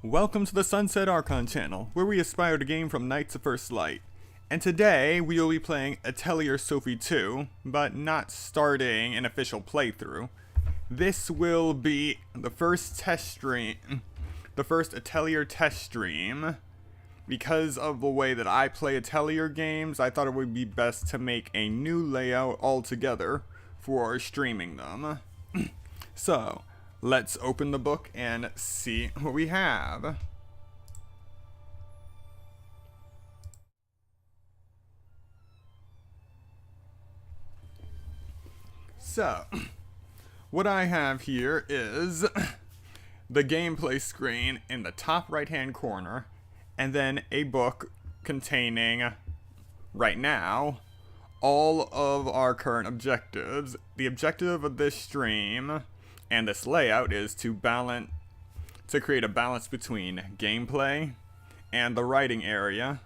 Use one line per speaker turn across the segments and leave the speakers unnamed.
Welcome to the Sunset Archon channel, where we aspire to game from Knights of First Light. And today, we will be playing Atelier Sophie 2, but not starting an official playthrough. This will be the first test stream, the first Atelier test stream. Because of the way that I play Atelier games, I thought it would be best to make a new layout altogether for streaming them. So, let's open the book and see what we have. So, what I have here is the gameplay screen in the top right hand corner, and then a book containing, right now, all of our current objectives. The objective of this stream and this layout is to create a balance between gameplay and the writing area.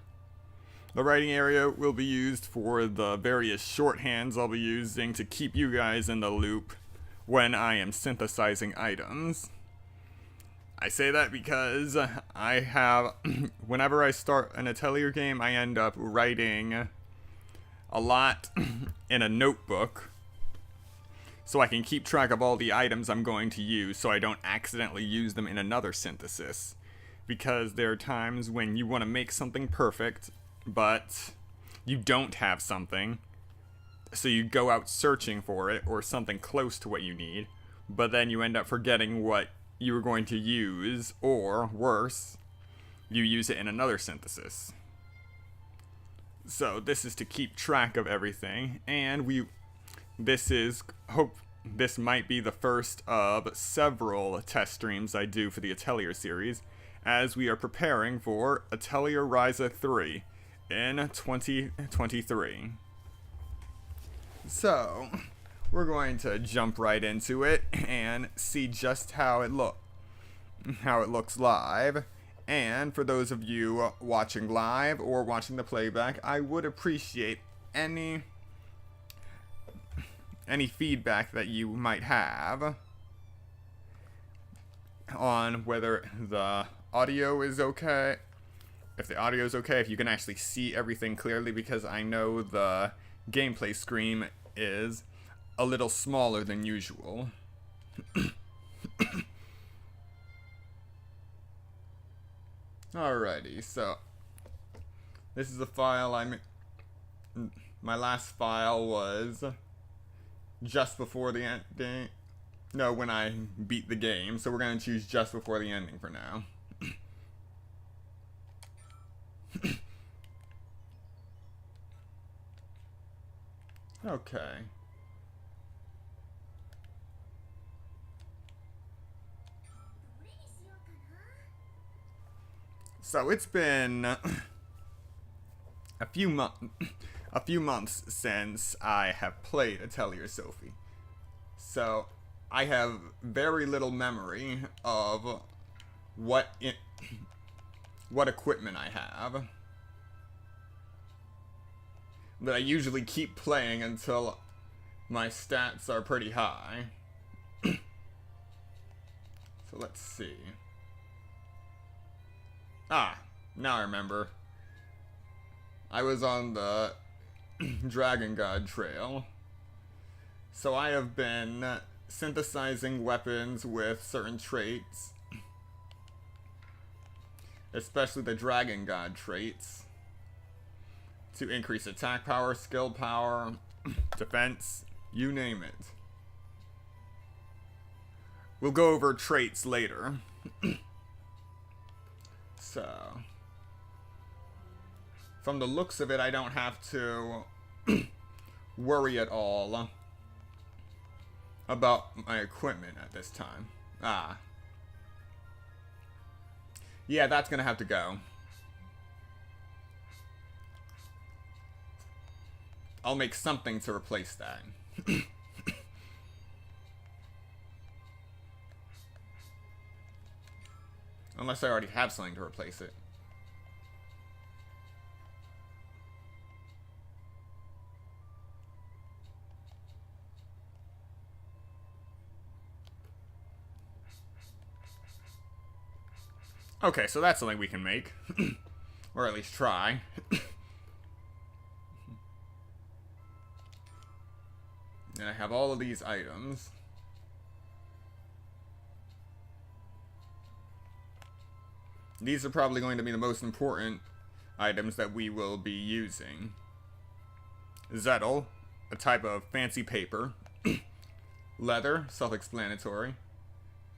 The writing area will be used for the various shorthands I'll be using to keep you guys in the loop when I am synthesizing items. I say that because I have, whenever I start an Atelier game, I end up writing a lot in a notebook so I can keep track of all the items I'm going to use so I don't accidentally use them in another synthesis. Because there are times when you want to make something perfect, but you don't have something, so you go out searching for it or something close to what you need, but then you end up forgetting what you were going to use, or worse, you use it in another synthesis. So this is to keep track of everything, and this might be the first of several test streams I do for the Atelier series, as we are preparing for Atelier Ryza 3 in 2023. So, we're going to jump right into it and see just how it looks live. And for those of you watching live or watching the playback, I would appreciate any feedback that you might have on whether the audio is okay. If the audio is okay, if you can actually see everything clearly, because I know the gameplay screen is a little smaller than usual. Alrighty, so this is the file my last file was just before the ending. No, when I beat the game, so we're going to choose just before the ending for now. Okay. So it's been a few months since I have played Atelier Sophie. So I have very little memory of what equipment I have. That I usually keep playing until my stats are pretty high. So let's see. Ah, now I remember. I was on the Dragon God trail. So I have been synthesizing weapons with certain traits. Especially the Dragon God traits. To increase attack power, skill power, defense, you name it. We'll go over traits later. So, from the looks of it, I don't have to worry at all about my equipment at this time. Ah. Yeah, that's gonna have to go. I'll make something to replace that. Unless I already have something to replace it. Okay, so that's something we can make. Or at least try. And I have all of these items. These are probably going to be the most important items that we will be using. Zettel, a type of fancy paper. Leather, self-explanatory.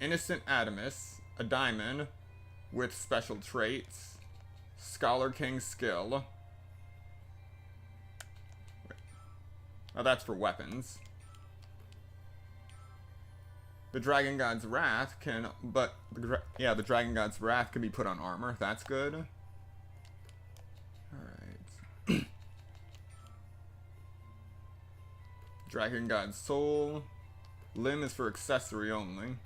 Innocent Adamus, a diamond with special traits. Scholar King skill. Oh, that's for weapons. The Dragon God's Wrath can, but, yeah, the Dragon God's Wrath can be put on armor. That's good. Alright. Dragon God's Soul. Limb is for accessory only.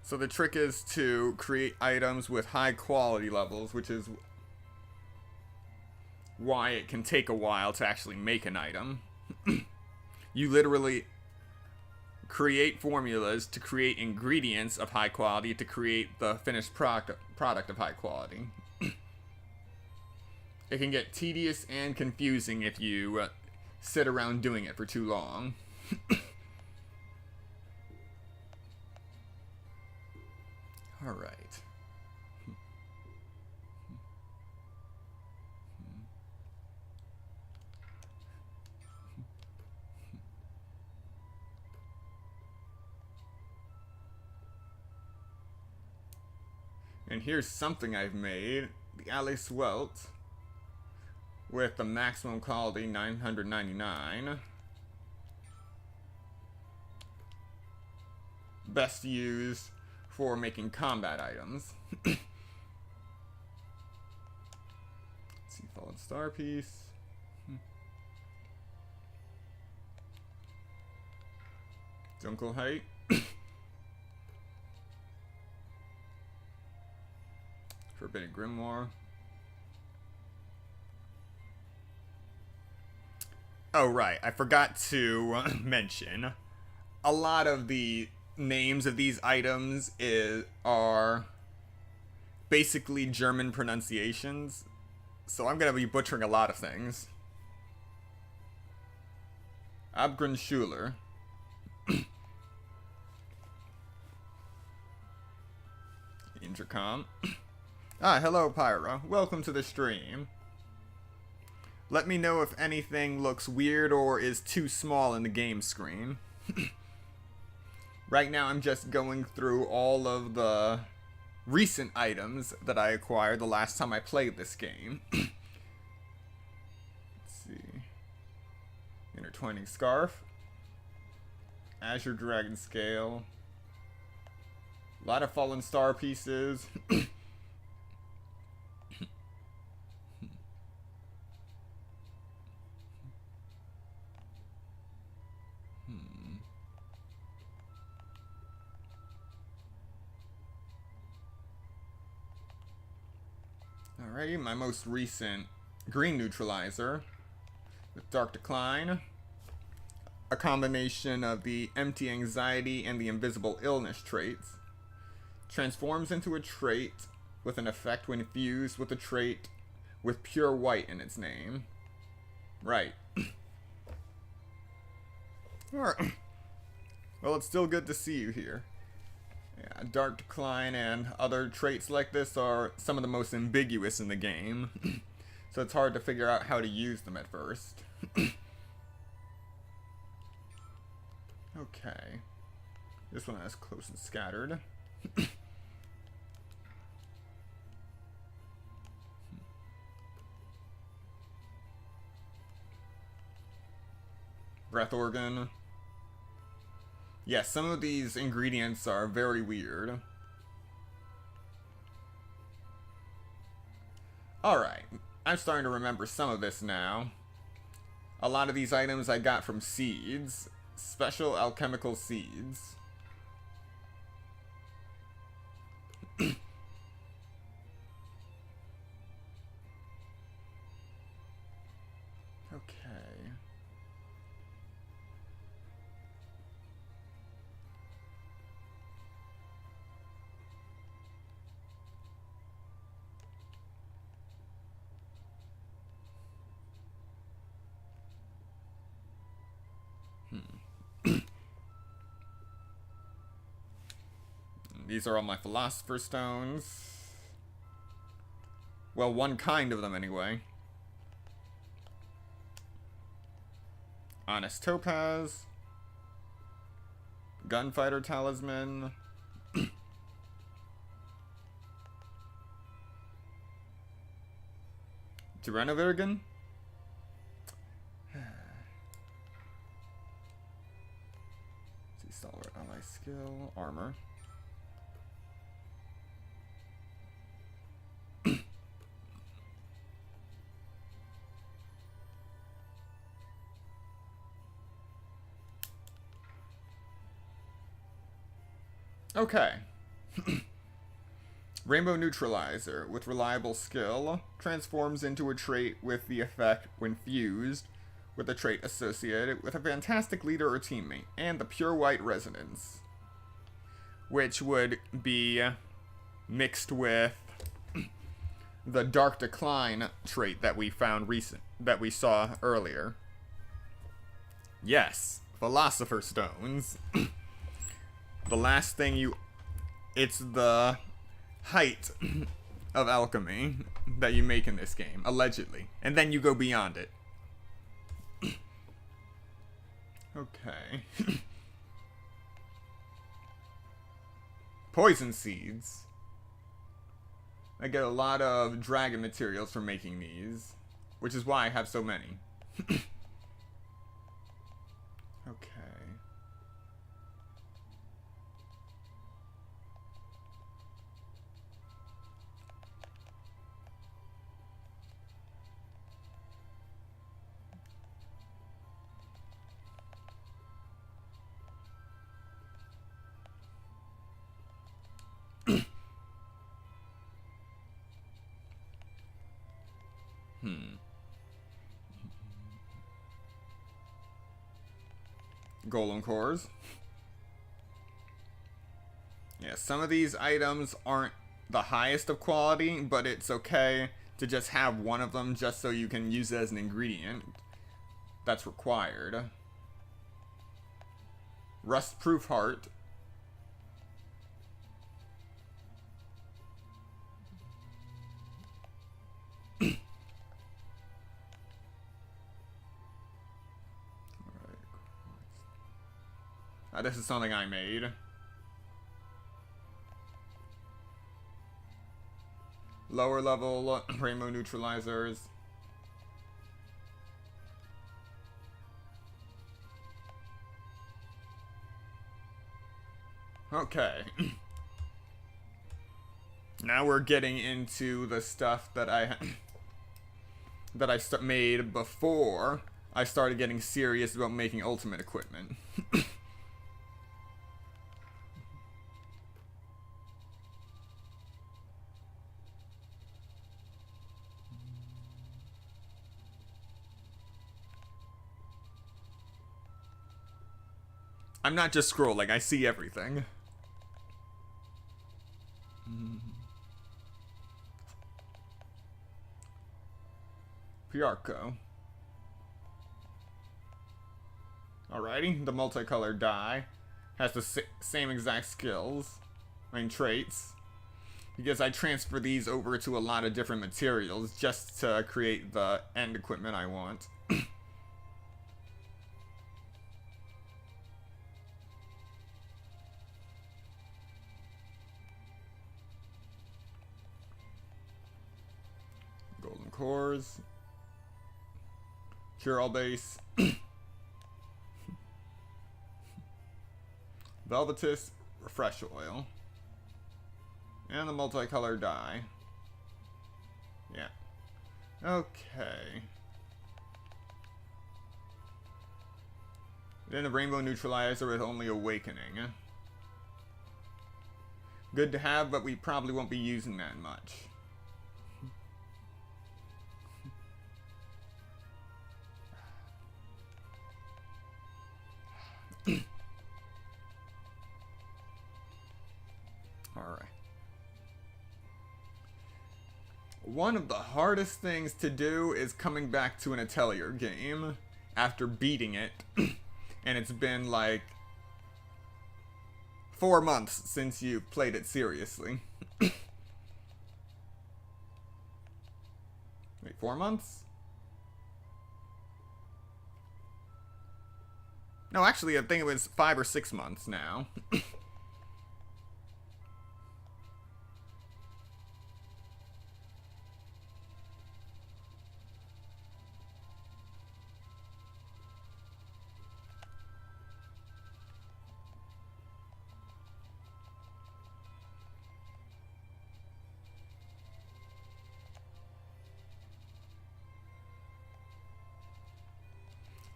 So the trick is to create items with high quality levels, which is why it can take a while to actually make an item. You literally create formulas to create ingredients of high quality to create the finished product of high quality. It can get tedious and confusing if you sit around doing it for too long. Alright. And here's something I've made. The Alley Swelt. With the maximum quality 999. Best used for making combat items. Let's see, Fallen Star Piece. Dunkelheit. Forbidden Grimoire. Oh, right. I forgot to mention. A lot of the names of these items are basically German pronunciations. So I'm going to be butchering a lot of things. Abgrundschuler. Intercom. Ah, hello, Pyra. Welcome to the stream. Let me know if anything looks weird or is too small in the game screen. Right now, I'm just going through all of the recent items that I acquired the last time I played this game. Let's see. Intertwining Scarf. Azure Dragon Scale. A lot of Fallen Star pieces. Alrighty, my most recent green neutralizer with Dark Decline. A combination of the Empty Anxiety and the Invisible Illness traits. Transforms into a trait with an effect when fused with a trait with pure white in its name. Right. Alright. Well, it's still good to see you here. Yeah, Dark Decline and other traits like this are some of the most ambiguous in the game. So it's hard to figure out how to use them at first. Okay. This one has Close and Scattered. Breath Organ. Yeah, some of these ingredients are very weird. Alright, I'm starting to remember some of this now. A lot of these items I got from seeds. Special alchemical seeds. Okay. These are all my Philosopher Stones. Well, one kind of them anyway. Honest Topaz. Gunfighter Talisman. Tyrannovirgin. Stalwart ally skill. Armor. Okay. Rainbow Neutralizer, with reliable skill, transforms into a trait with the effect when fused with a trait associated with a fantastic leader or teammate, and the Pure White Resonance, which would be mixed with the Dark Decline trait that we found that we saw earlier. Yes, Philosopher Stones. The last thing it's the height of alchemy that you make in this game, allegedly. And then you go beyond it. Okay. Poison seeds. I get a lot of dragon materials for making these, which is why I have so many. Okay. Golem cores. Yeah, some of these items aren't the highest of quality, but it's okay to just have one of them just so you can use it as an ingredient that's required. Rust-proof heart. This is something I made. Lower level rainbow neutralizers. Okay. Now we're getting into the stuff that I made before I started getting serious about making ultimate equipment. I'm not just scrolling, I see everything. Piarco. Alrighty, the multicolored die has the same exact skills, traits, because I transfer these over to a lot of different materials just to create the end equipment I want. Golden cores. Cure-all base. Velvetous refresh oil. And the multicolored dye. Yeah. Okay. Then the rainbow neutralizer with only awakening. Good to have, but we probably won't be using that much. Alright. One of the hardest things to do is coming back to an Atelier game after beating it. And it's been like 4 months since you played it seriously. Wait, 4 months? No, actually, I think it was 5 or 6 months now.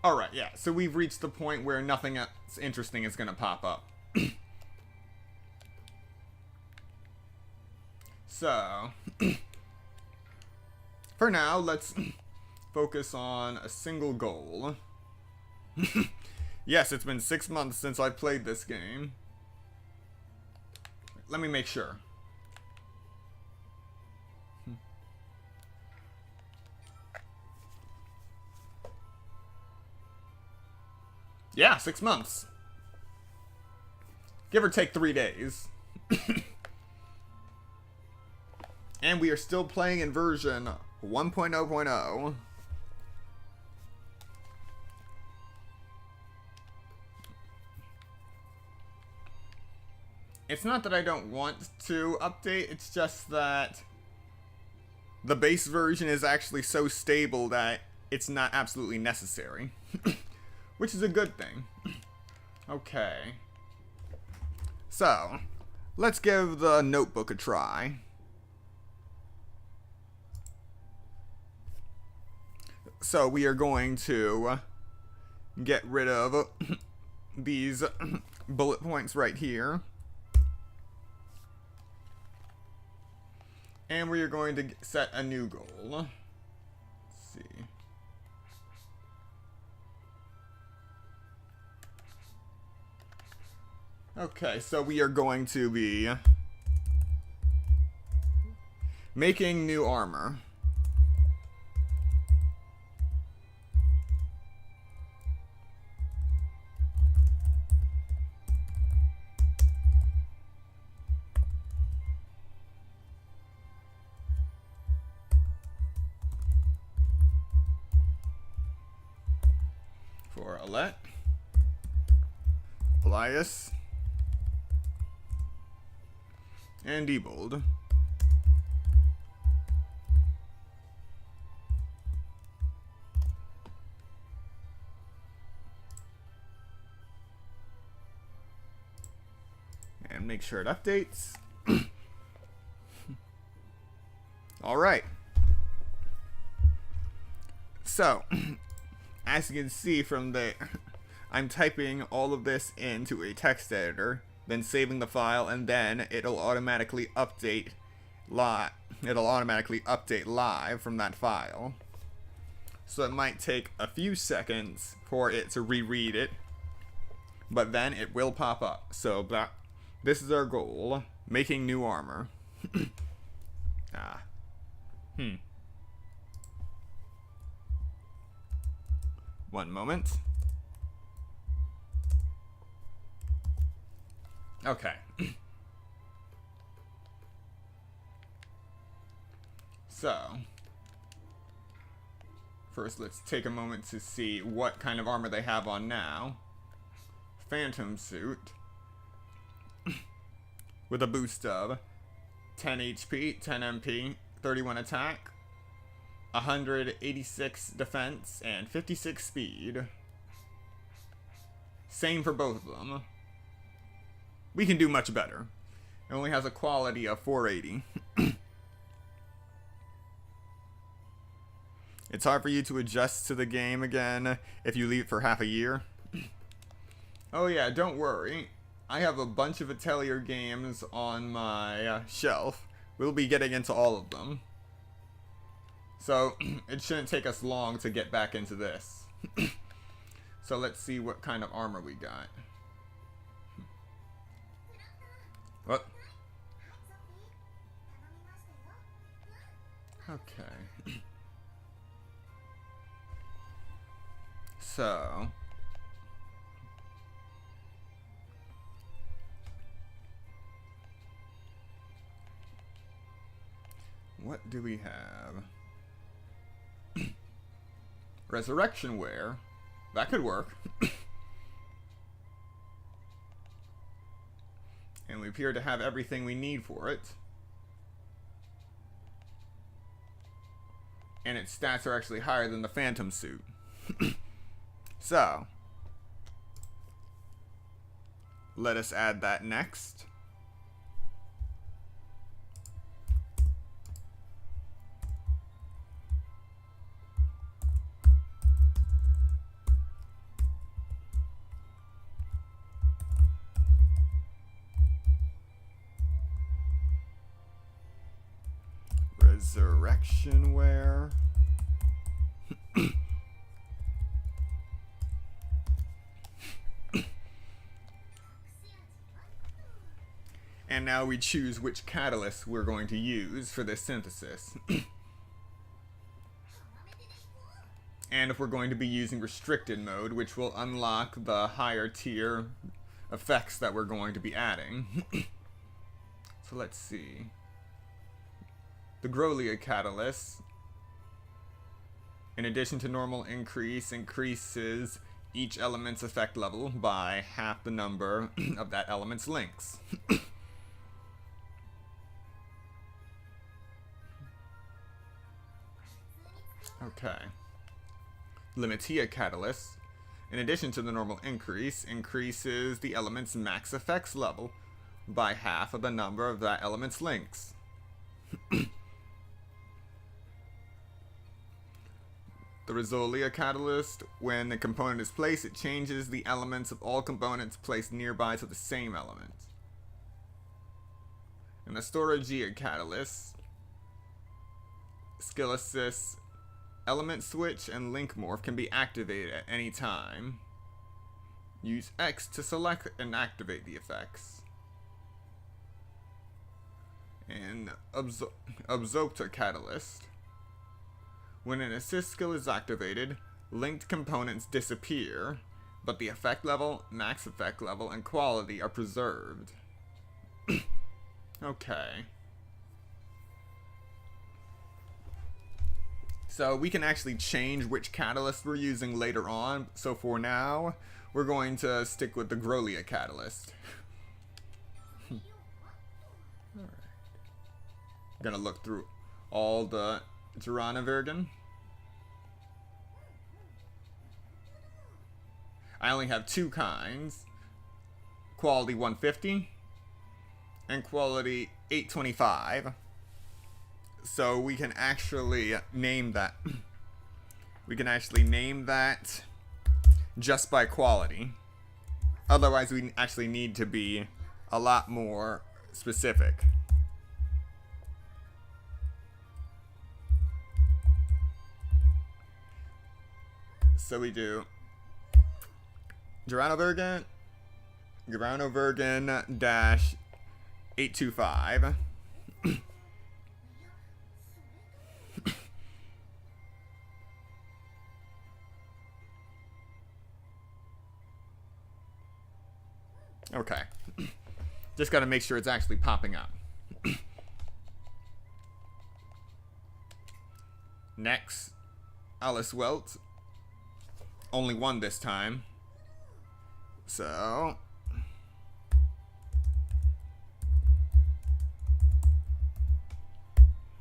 Alright, yeah, so we've reached the point where nothing else interesting is going to pop up. So, for now, let's focus on a single goal. Yes, it's been 6 months since I played this game. Let me make sure. Yeah, 6 months. Give or take 3 days. And we are still playing in version 1.0.0. It's not that I don't want to update, it's just that the base version is actually so stable that it's not absolutely necessary. Which is a good thing. Okay. So, let's give the notebook a try. So we are going to get rid of these bullet points right here. And we are going to set a new goal. Let's see. Okay, so we are going to be making new armor. For Alette, Elias, and Diebold. And make sure it updates. Alright. So, as you can see from there, I'm typing all of this into a text editor, then saving the file, and then it'll automatically update live. It'll automatically update live from that file. So it might take a few seconds for it to reread it, but then it will pop up. So this is our goal: making new armor. One moment. Okay. So, first let's take a moment to see what kind of armor they have on now. Phantom suit. With a boost of 10 HP, 10 MP, 31 attack, 186 defense, and 56 speed. Same for both of them. We can do much better. It only has a quality of 480. It's hard for you to adjust to the game again if you leave it for half a year. Oh yeah, don't worry. I have a bunch of Atelier games on my shelf. We'll be getting into all of them. So, it shouldn't take us long to get back into this. So let's see what kind of armor we got. What? Okay. So, what do we have? Resurrection Wear. That could work. And we appear to have everything we need for it. And its stats are actually higher than the Phantom suit. So, let us add that next. Resurrection Wear. And now we choose which catalyst we're going to use for this synthesis. And if we're going to be using restricted mode, which will unlock the higher tier effects that we're going to be adding. So let's see. The Growlia catalyst, in addition to normal increase, increases each element's effect level by half the number of that element's links. Okay. Limitia catalyst, in addition to the normal increase, increases the element's max effects level by half of the number of that element's links. The Rizolia catalyst, when the component is placed, it changes the elements of all components placed nearby to the same element. And the Storagia catalyst, skill assist, element switch, and link morph can be activated at any time. Use X to select and activate the effects. And Absorptor catalyst. When an assist skill is activated, linked components disappear, but the effect level, max effect level, and quality are preserved. Okay. So we can actually change which catalyst we're using later on. So for now, we're going to stick with the Growlia catalyst. Alright. I'm gonna look through all the Duranavirgen. I only have two kinds. Quality 150 and quality 825. So we can actually name that. We can actually name that just by quality. Otherwise we actually need to be a lot more specific. So we do Duranovirgen dash 825. Okay. Just gotta make sure it's actually popping up. Next, Alice Welt. Only one this time. So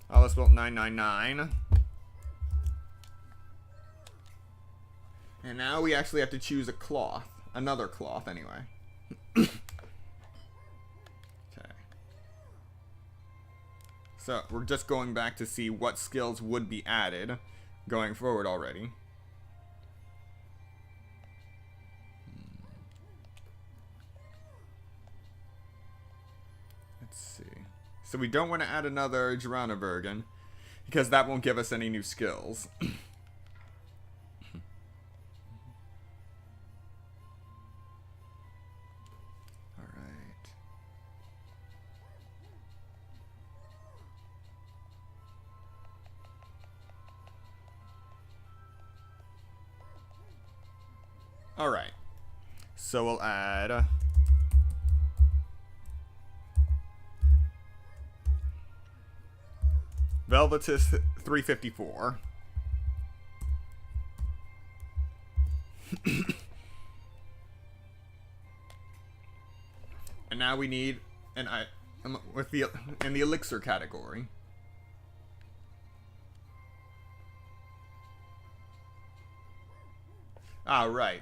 Alice Welt 999. And now we actually have to choose a cloth. Another cloth anyway. Okay. So we're just going back to see what skills would be added going forward already. Let's see. So we don't want to add another Duranovirgen because that won't give us any new skills. Alright, so we'll add Velvetous 354. And now we need an item with the in the elixir category. Ah, right.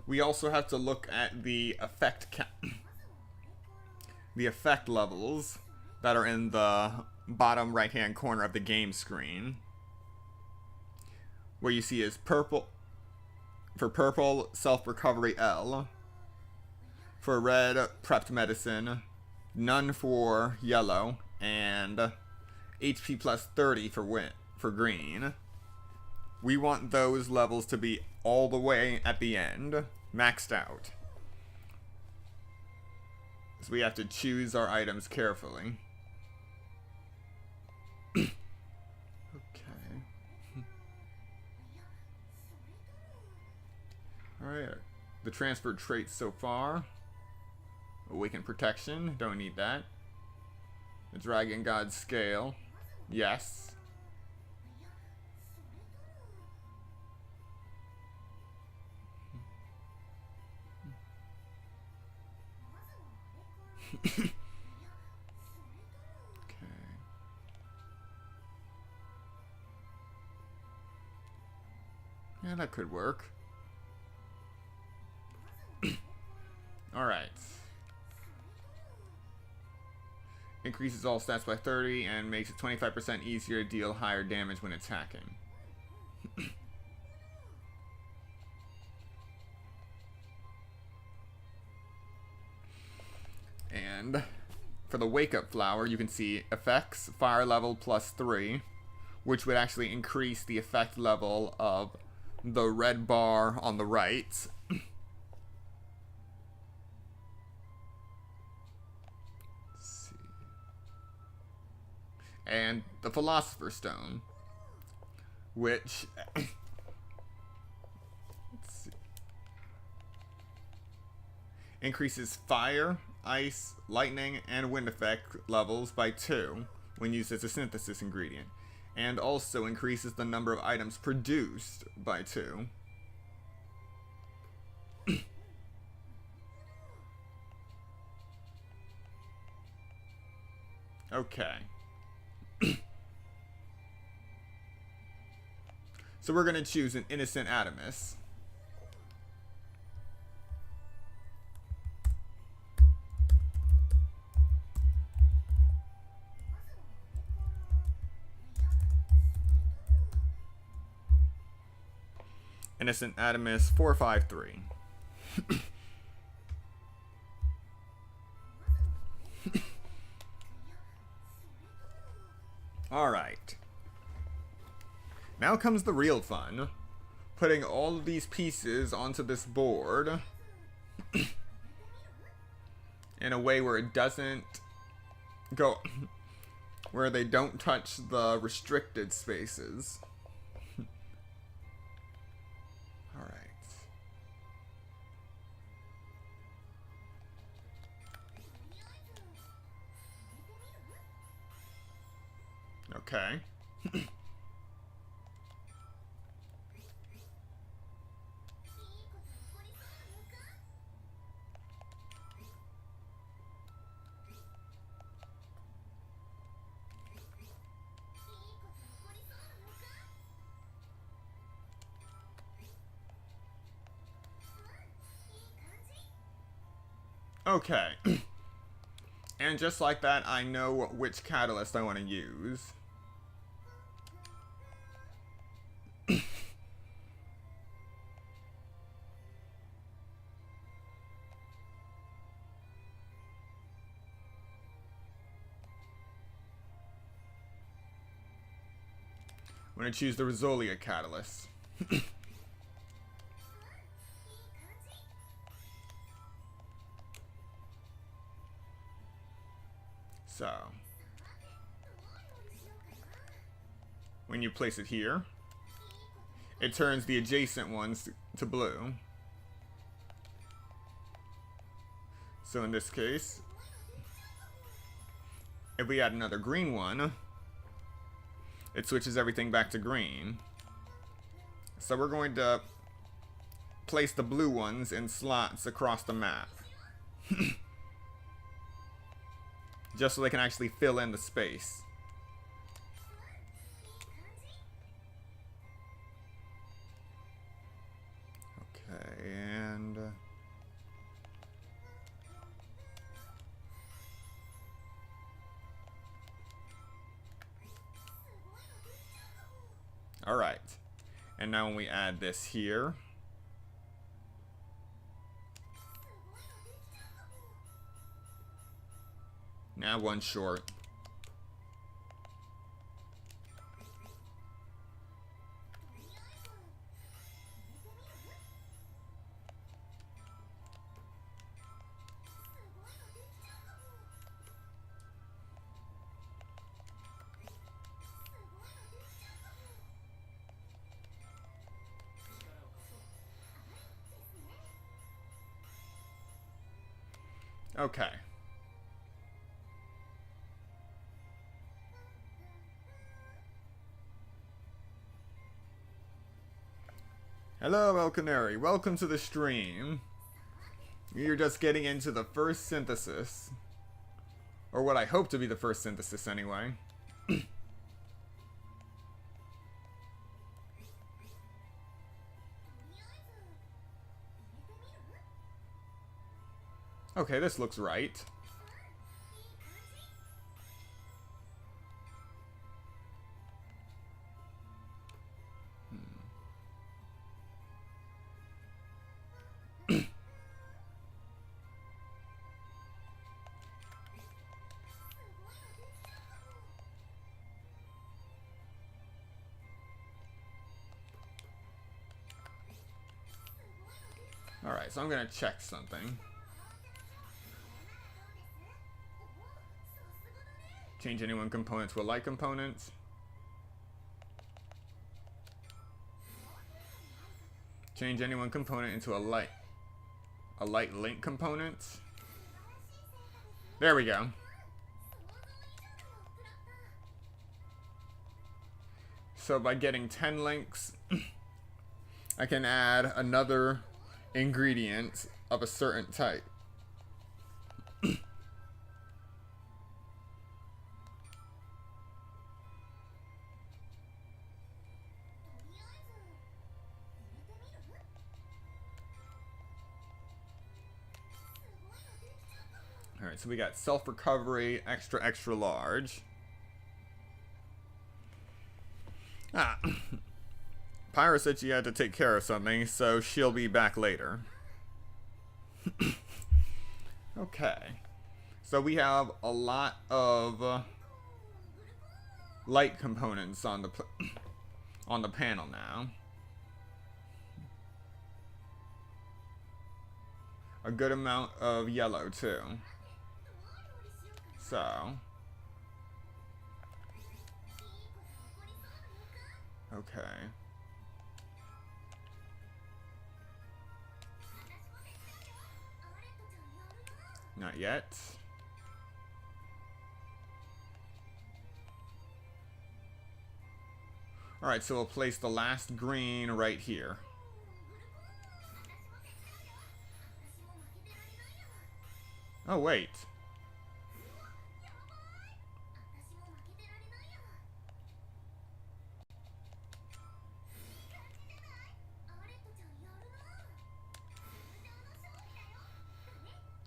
We also have to look at the effect the effect levels that are in the bottom right-hand corner of the game screen. Where you see is purple. For purple, self-recovery L. For red, prepped medicine. None for yellow. And HP plus 30 for green. We want those levels to be all the way at the end, maxed out. So we have to choose our items carefully. Okay. Alright, the transferred traits so far. Awaken Protection, don't need that. The Dragon God Scale, yes. Okay. Yeah, that could work. Alright. Increases all stats by 30 and makes it 25% easier to deal higher damage when attacking. And for the Wake Up Flower, you can see effects, fire level plus 3, which would actually increase the effect level of the red bar on the right. Let's see. And the Philosopher's Stone, which let's see, increases fire, ice, lightning, and wind effect levels by 2 when used as a synthesis ingredient, and also increases the number of items produced by 2. Okay. So we're going to choose an Innocent Adamus. Innocent Adamus 453. Alright. Now comes the real fun. Putting all of these pieces onto this board in a way where it doesn't go, where they don't touch the restricted spaces. Alright. Okay. Okay. And just like that, I know which catalyst I want to use. I'm going to choose the Rosolia catalyst. So, when you place it here, it turns the adjacent ones to blue. So in this case, if we add another green one, it switches everything back to green. So we're going to place the blue ones in slots across the map. Just so they can actually fill in the space. Okay, and... Alright. And now when we add this here... Now one short. Okay. Hello, El Canary. Welcome to the stream. You're just getting into the first synthesis. Or what I hope to be the first synthesis, anyway. Okay, this looks right. Alright, so I'm gonna check something. Change any one component to a light component. Change any one component into a light link component. There we go. So by getting 10 links, I can add another ingredient of a certain type. Alright, so we got self-recovery, extra, extra large. Pyra said she had to take care of something, so she'll be back later. Okay. So we have a lot of light components on the panel now. A good amount of yellow too. So, okay. Not yet. Alright, so we'll place the last green right here. Oh, wait.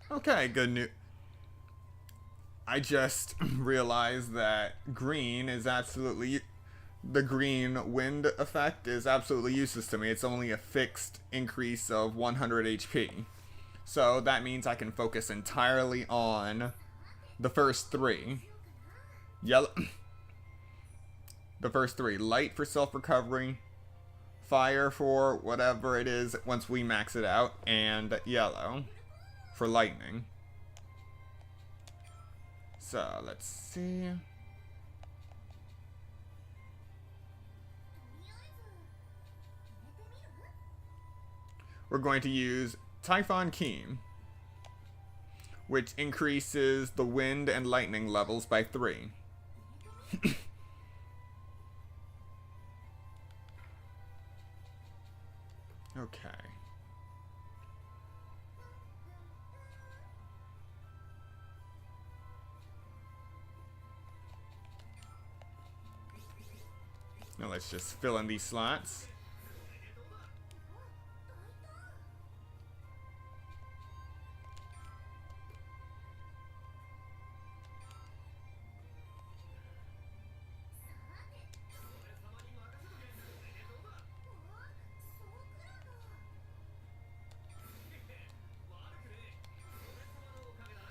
Okay, good news. I just realized that green is absolutely... The green wind effect is absolutely useless to me. It's only a fixed increase of 100 HP. So that means I can focus entirely on the first three. Yellow... The first three. Light for self-recovery. Fire for whatever it is once we max it out. And yellow for lightning. So, let's see. We're going to use Typhon Keem. which increases the wind and lightning levels by 3. Okay. Now let's just fill in these slots.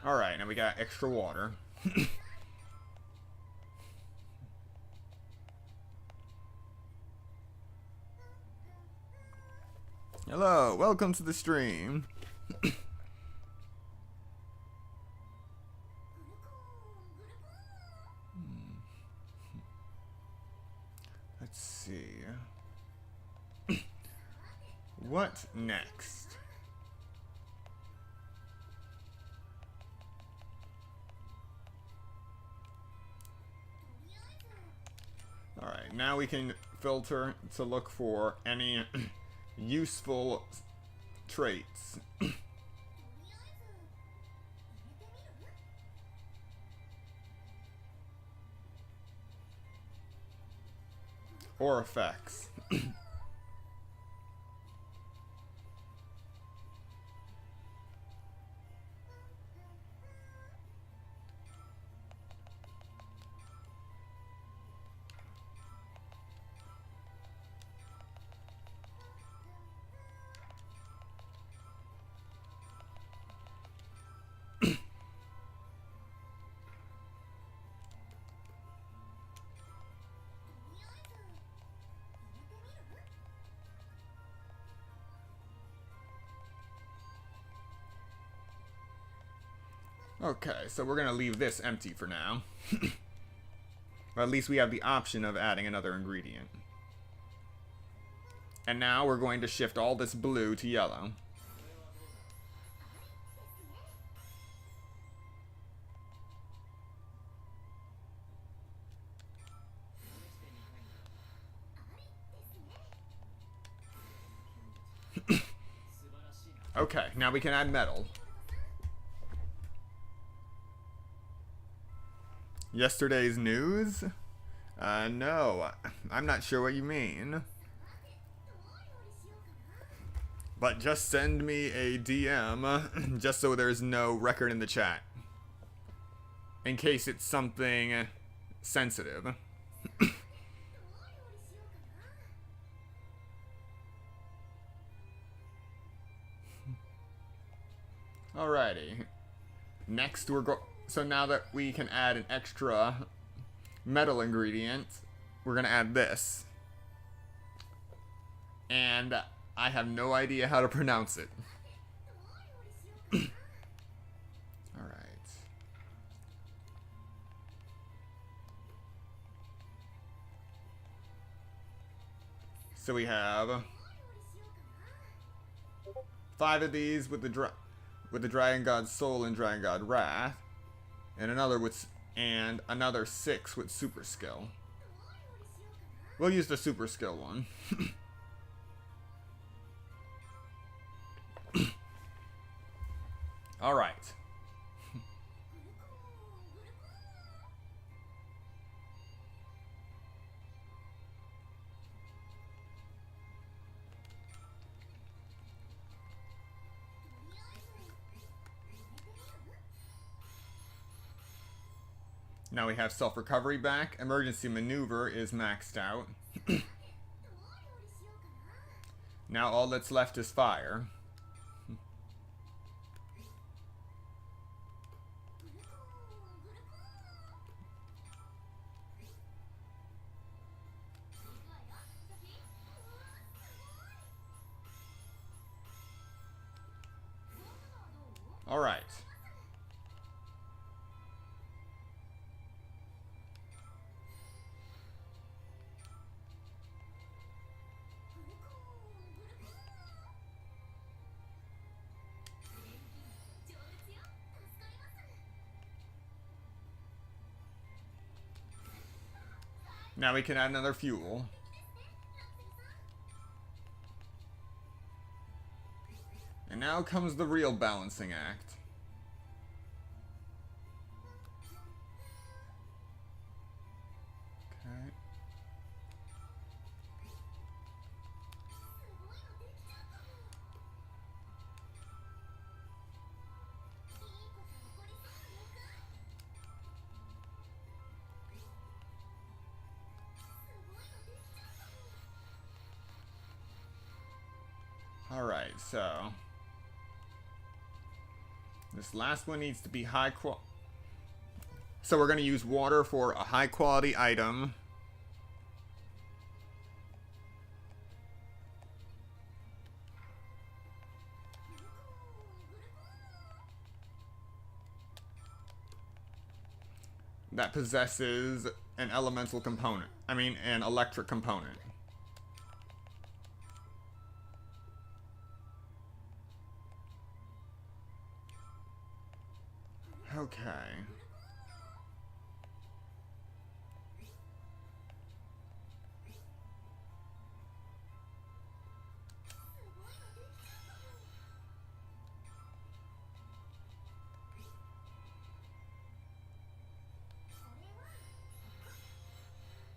Alright, now we got extra water. Hello, welcome to the stream. Let's see. What next? Alright, now we can filter to look for any useful traits. Or effects. Okay, so we're gonna leave this empty for now. Or at least we have the option of adding another ingredient. And now we're going to shift all this blue to yellow. Okay, now we can add metal. Yesterday's news? No, I'm not sure what you mean. But just send me a DM, just so there's no record in the chat. In case it's something sensitive. Alrighty. Next so now that we can add an extra metal ingredient, we're gonna add this. And I have no idea how to pronounce it. Alright. So we have 5 of these with the Dragon God's Soul and Dragon God Wrath, and another 6 with Super Skill. We'll use the Super Skill one. All right. Now we have self-recovery back. Emergency maneuver is maxed out. Now all that's left is fire. All right. Now we can add another fuel. And now comes the real balancing act. Okay. Alright, so this last one needs to be high quality. So we're going to use water for a high quality item. That possesses an elemental component. I mean, an electric component. Okay.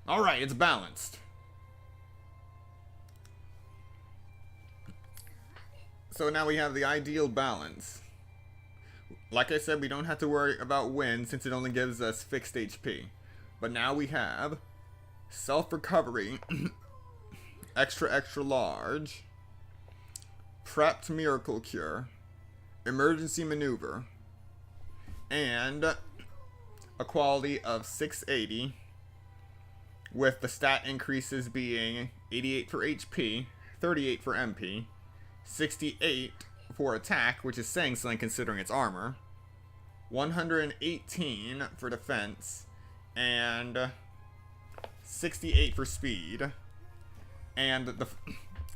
Alright, it's balanced. So now we have the ideal balance. Like I said, we don't have to worry about wind since it only gives us fixed HP. But now we have self-recovery, extra extra large, prepped miracle cure, emergency maneuver, and a quality of 680 with the stat increases being 88 for HP, 38 for MP, 68 for attack, which is saying something considering its armor, 118 for defense, and 68 for speed. And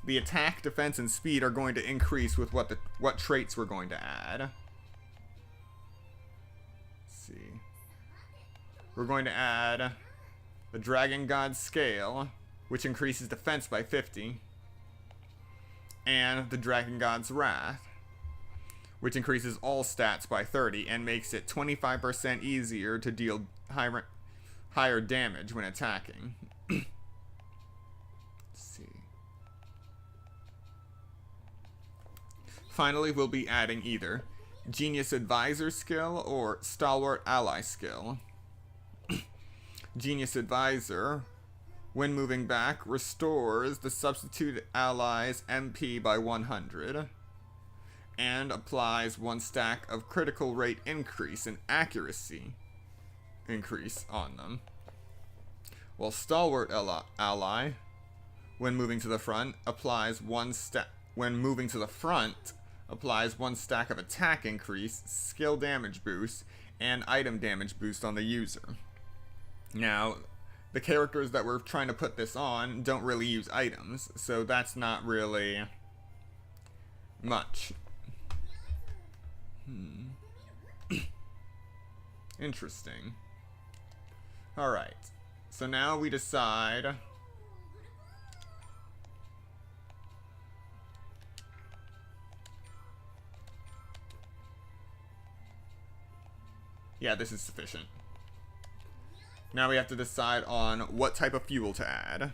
the attack, defense, and speed are going to increase with what traits we're going to add. Let's see. We're going to add the Dragon God Scale, which increases defense by 50, and the Dragon God's Wrath, which increases all stats by 30 and makes it 25% easier to deal higher damage when attacking. Let's see. Finally, we'll be adding either Genius Advisor skill or Stalwart Ally skill. Genius Advisor, when moving back, restores the substitute ally's MP by 100 and applies 1 stack of critical rate increase and accuracy increase on them. While Stalwart Ally, when moving to the front, applies 1 stack of attack increase, skill damage boost, and item damage boost on the user. Now, the characters that we're trying to put this on don't really use items, so that's not really much. Interesting. Alright, so now we decide yeah, this is sufficient. Now we have to decide on what type of fuel to add.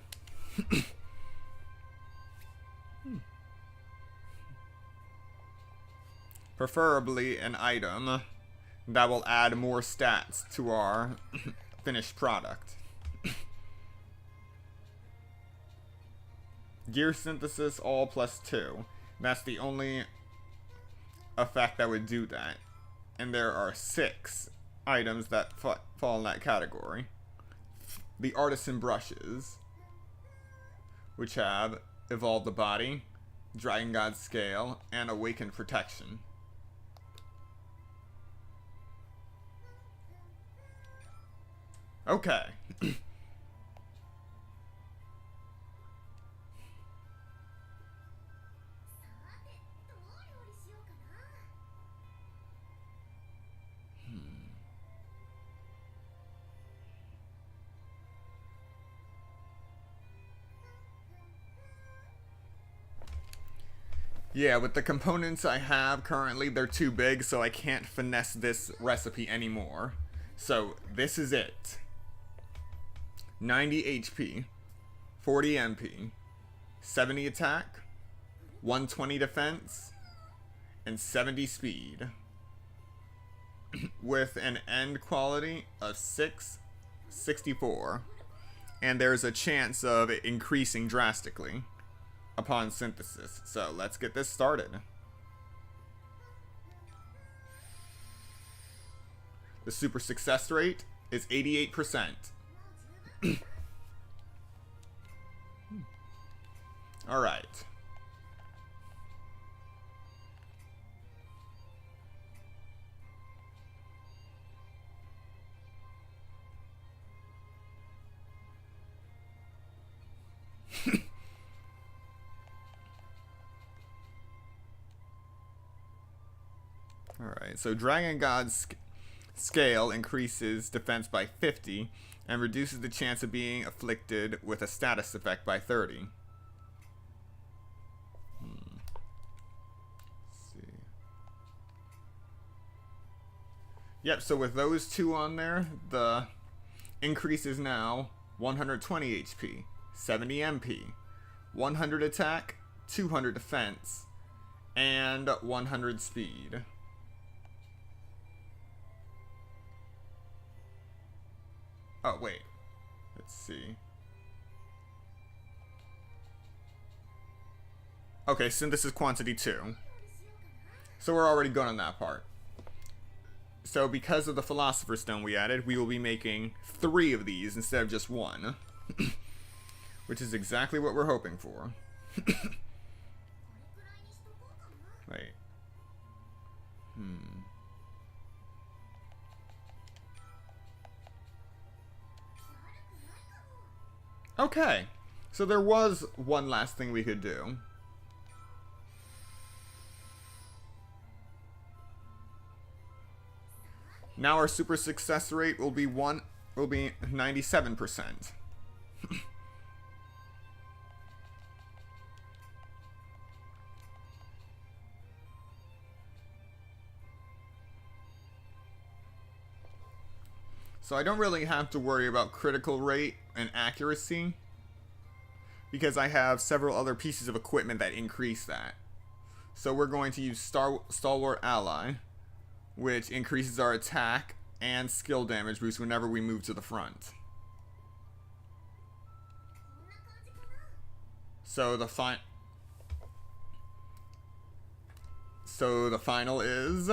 Preferably an item that will add more stats to our finished product. Gear synthesis all +2. That's the only effect that would do that. And there are 6 items that fall in that category. The Artisan Brushes, which have Evolve the Body, Dragon God Scale, and Awakened Protection. Okay. Yeah, with the components I have currently, they're too big, so I can't finesse this recipe anymore. So, this is it. 90 HP, 40 MP, 70 attack, 120 defense, and 70 speed. With an end quality of 664. And there's a chance of it increasing drastically upon synthesis. So let's get this started. The super success rate is 88%. All right. Alright, so Dragon God's scale increases defense by 50 and reduces the chance of being afflicted with a status effect by 30. Let's see. Yep, so with those two on there, the increase is now 120 HP, 70 MP, 100 attack, 200 defense, and 100 speed. Oh, wait. Let's see. Okay, synthesis quantity 2. So we're already good on that part. So because of the Philosopher's Stone we added, we will be making 3 of these instead of just 1. Which is exactly what we're hoping for. Wait. Okay, so there was one last thing we could do. Now our super success rate will be 97%. So I don't really have to worry about critical rate and accuracy because I have several other pieces of equipment that increase that. So we're going to use Stalwart Ally, which increases our attack and skill damage boost whenever we move to the front. So the final is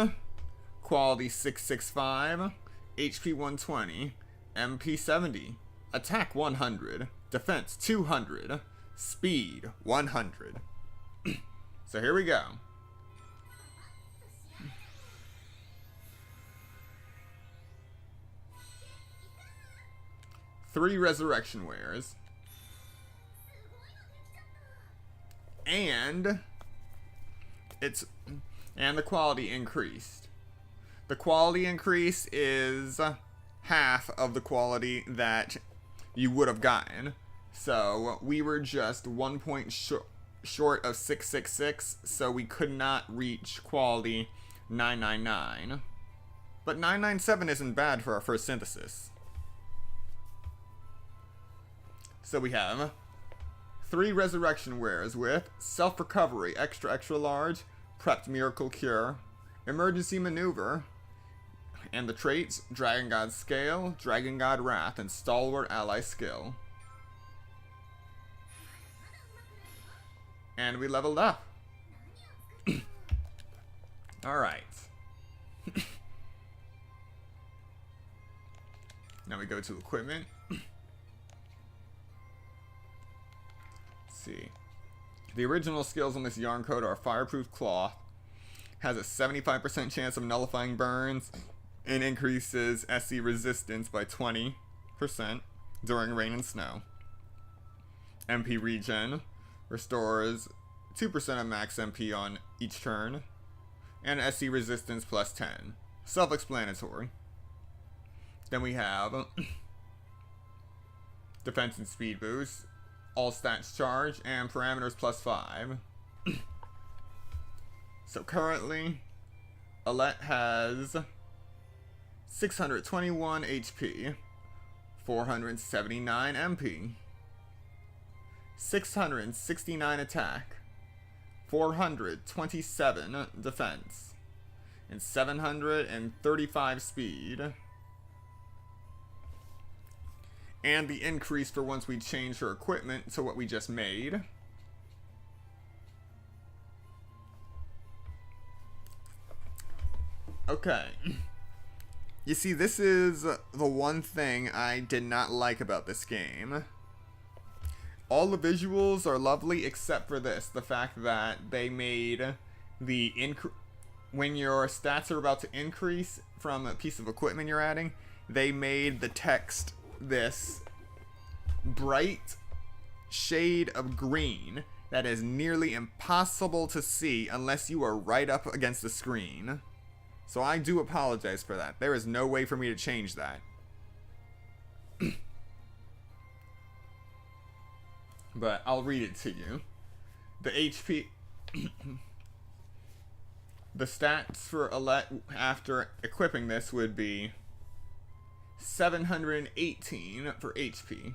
quality 665. HP 120, MP 70, attack 100, defense 200, speed 100. So here we go. Three resurrection wares. And the quality increased. The quality increase is half of the quality that you would have gotten. So we were just 1 point short of 666, so we could not reach quality 999. But 997 isn't bad for our first synthesis. So we have 3 resurrection wares with self-recovery, extra large, prepped miracle cure, emergency maneuver, and the traits, Dragon God Scale, Dragon God Wrath, and Stalwart Ally Skill. And we leveled up. Alright. Now we go to equipment. Let's see. The original skills on this yarn coat are Fireproof Cloth, has a 75% chance of nullifying burns, and increases SC resistance by 20% during rain and snow. MP Regen restores 2% of max MP on each turn, and SC resistance plus 10. Self-explanatory. Then we have defense and speed boost, all stats charge, and parameters plus 5. So currently, Alette has 621 HP, 479 MP, 669 attack, 427 defense, and 735 speed. And the increase for once we change her equipment to what we just made. Okay. You see, this is the one thing I did not like about this game. All the visuals are lovely except for this. The fact that they made the when your stats are about to increase from a piece of equipment you're adding, they made the text this bright shade of green that is nearly impossible to see unless you are right up against the screen. So I do apologize for that. There is no way for me to change that. But I'll read it to you. The HP... the stats for Alette after equipping this would be 718 for HP,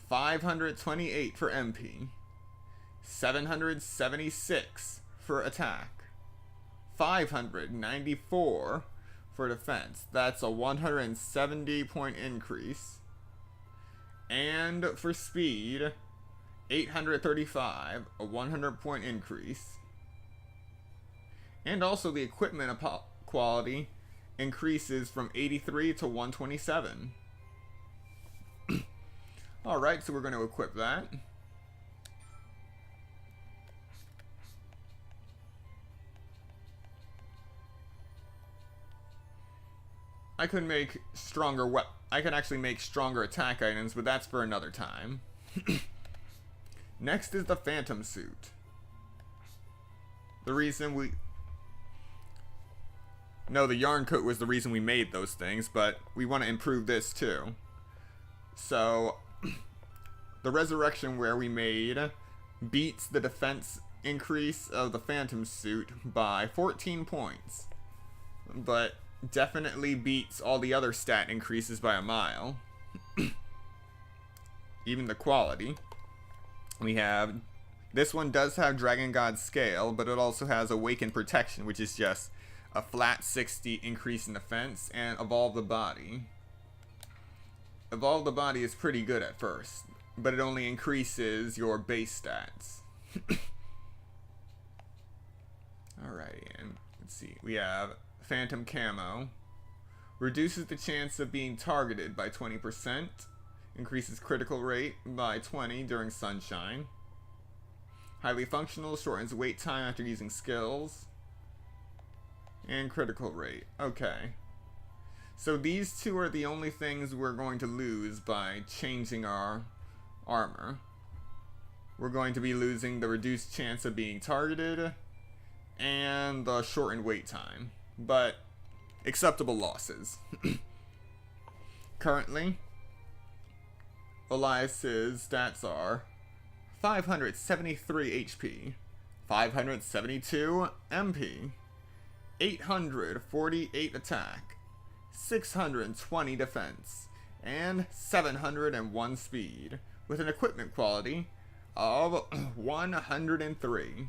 528 for MP, 776 for attack, 594 for defense. That's a 170 point increase. And for speed, 835, a 100 point increase. And also the equipment quality increases from 83 to 127. Alright, so we're going to equip that. I could make stronger I could actually make stronger attack items, but that's for another time. Next is the Phantom Suit. The reason the yarn coat was the reason we made those things, but we want to improve this too. So, the resurrection wear we made beats the defense increase of the Phantom Suit by 14 points. But definitely beats all the other stat increases by a mile. Even the quality. We have... This one does have Dragon God Scale, but it also has Awakened Protection, which is just a flat 60 increase in defense, and Evolve the Body. Evolve the Body is pretty good at first, but it only increases your base stats. Alrighty, and let's see. We have Phantom Camo. Reduces the chance of being targeted by 20%. Increases critical rate by 20 during sunshine. Highly functional, shortens wait time after using skills. And critical rate. Okay. So these two are the only things we're going to lose by changing our armor. We're going to be losing the reduced chance of being targeted and the shortened wait time. But acceptable losses. Currently, Elias's stats are 573 HP, 572 MP, 848 attack, 620 defense, and 701 speed, with an equipment quality of 103.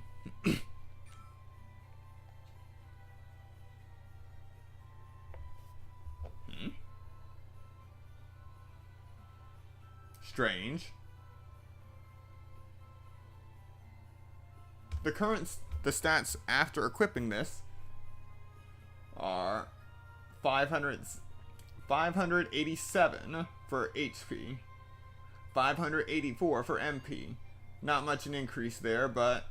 Strange. The stats after equipping this are 587 for HP, 584 for MP. Not much an increase there, but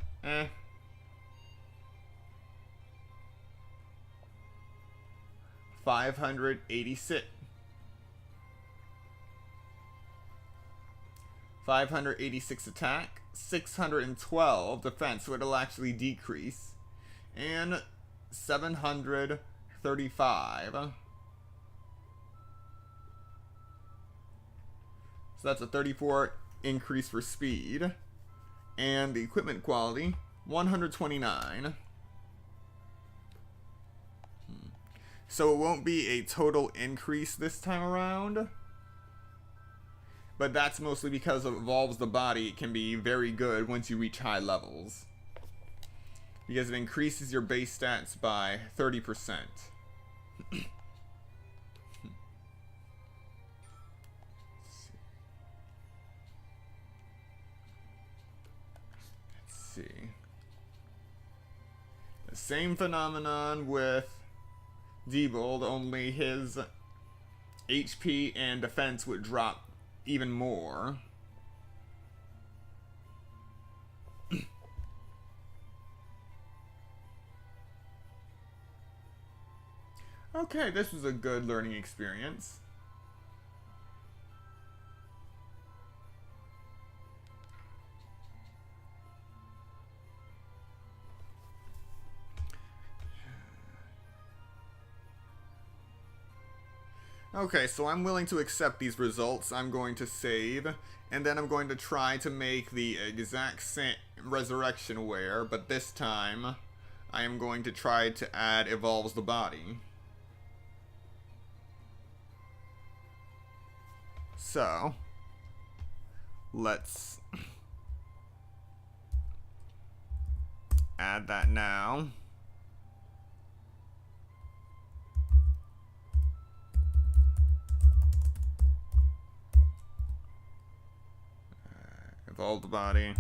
586. 586 attack, 612 defense, so it'll actually decrease, and 735. So that's a 34 increase for speed, and the equipment quality, 129. So it won't be a total increase this time around. But that's mostly because it evolves the body. It can be very good once you reach high levels. Because it increases your base stats by 30%. Let's see. The same phenomenon with Diebold, only his HP and defense would drop even more. Okay, this was a good learning experience. Okay, so I'm willing to accept these results. I'm going to save, and then I'm going to try to make the exact same resurrection wear, but this time I am going to try to add evolves the body. So, let's add that now. Evolve the body.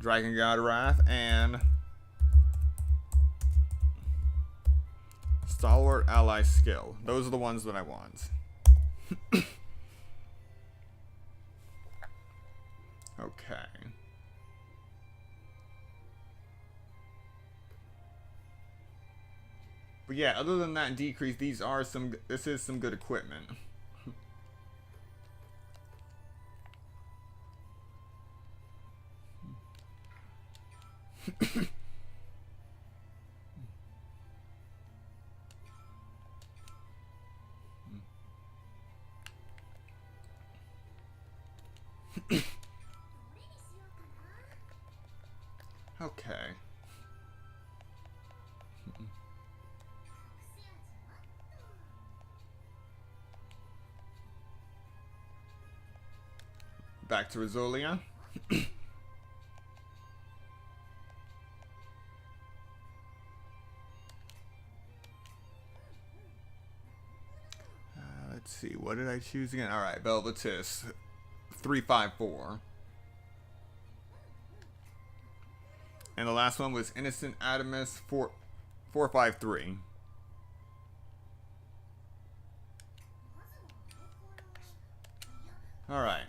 Dragon God Wrath and Stalwart Ally Skill. Those are the ones that I want. Okay. But yeah, other than that decrease, this is some good equipment. Okay. Back to Rizolia. Let's see, what did I choose again? Alright, Velvetus 354. And the last one was Innocent Adamus 453. Alright.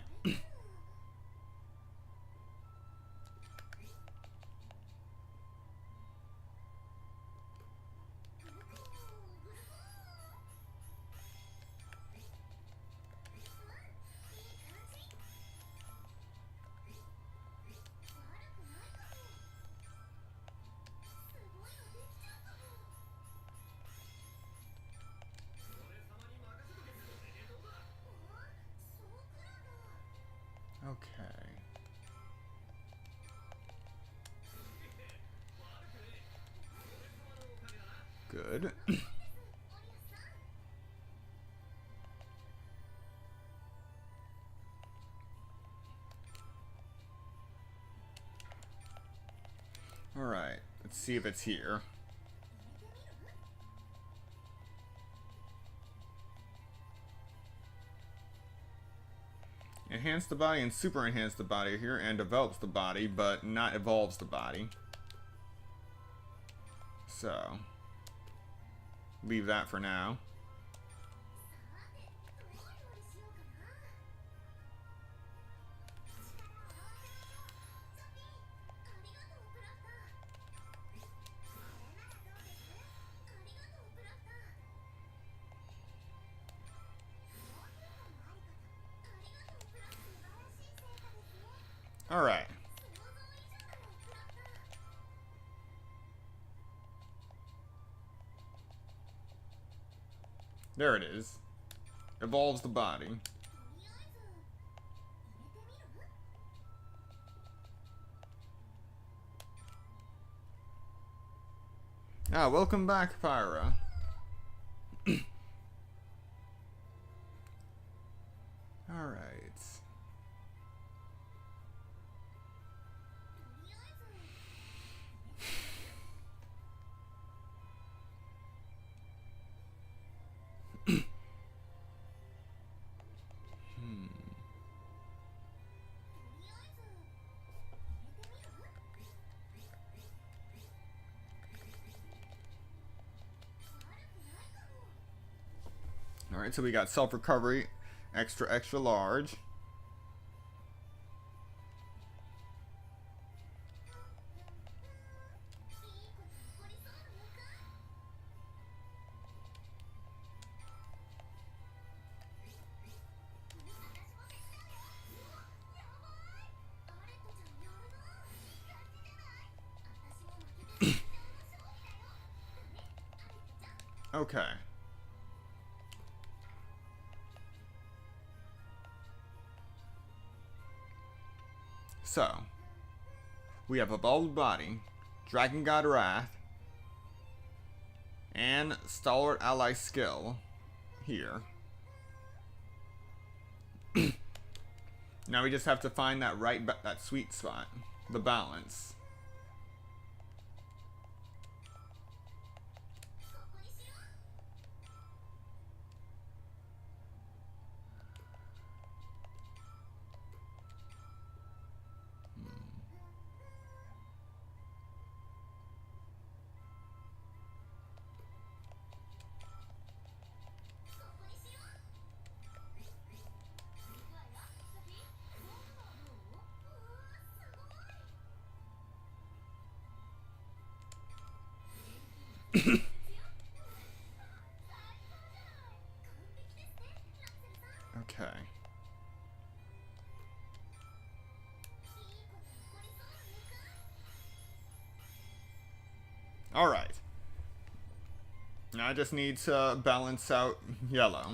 Okay. Good. Alright, let's see if it's here. Enhance the body and super enhance the body here, and develops the body, but not evolves the body. So, leave that for now. Alright. There it is. Evolves the body. Ah, welcome back, Pyra. Alright. Alright, so we got self-recovery, extra, extra large. Okay. So, we have Evolved Body, Dragon God Wrath, and Stalwart Ally Skill here. Now we just have to find that that sweet spot, the balance. Okay. Alright. Now I just need to balance out yellow.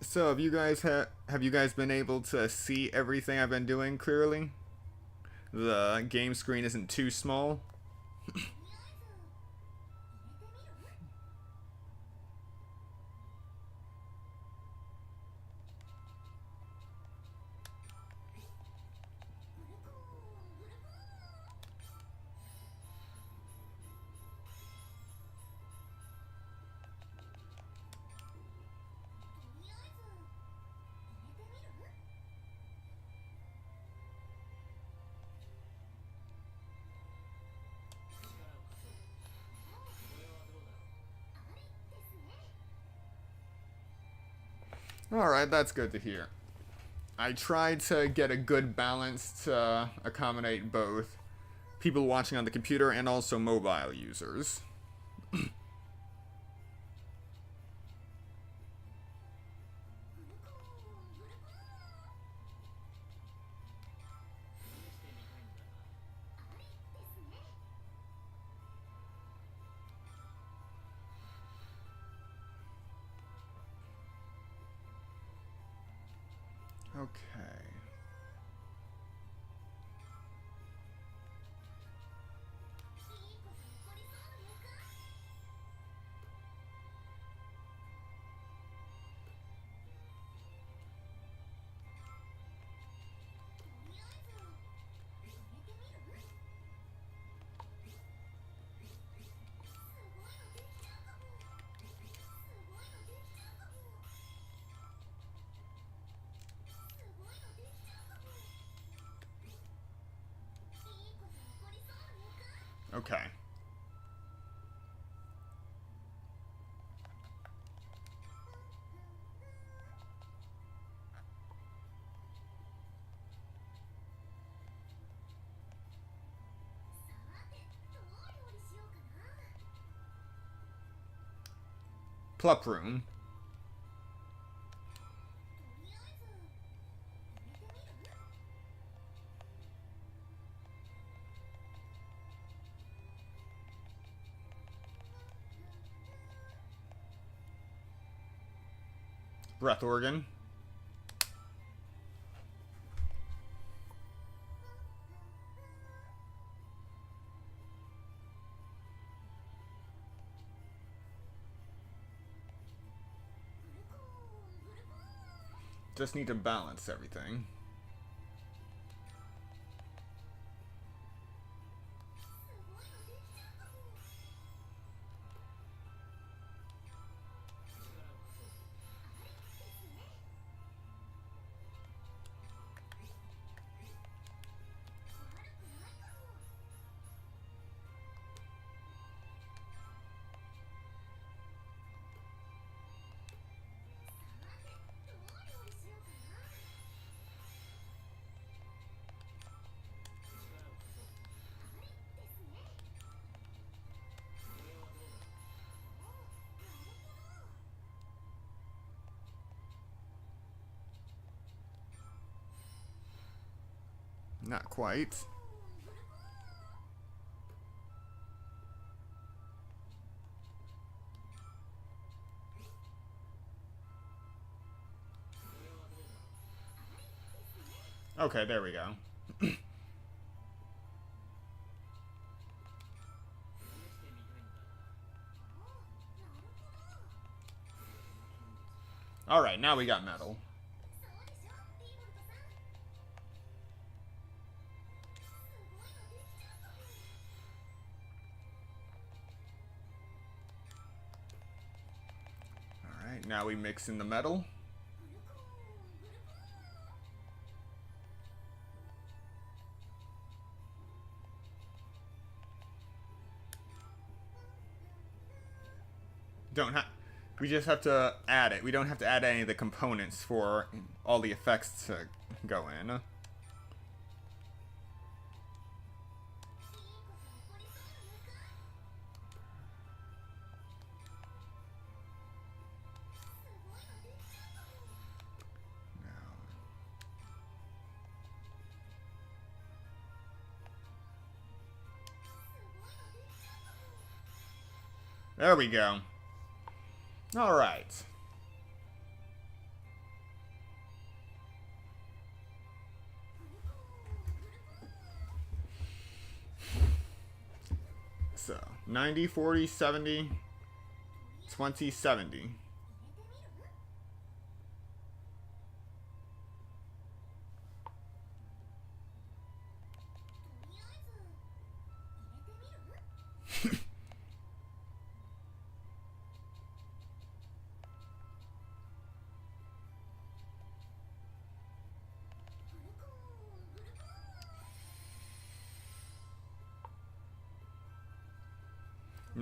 So have you guys been able to see everything I've been doing clearly? The game screen isn't too small. Alright, that's good to hear. I tried to get a good balance to accommodate both people watching on the computer and also mobile users. Okay. Okay. Plup room. Breath organ. Just need to balance everything. Not quite. Okay, there we go. Alright, now we got metal. Alright, now we mix in the metal. We just have to add it. We don't have to add any of the components for all the effects to go in. No. There we go. Alright. So, 90, 40, 70, 20, 70.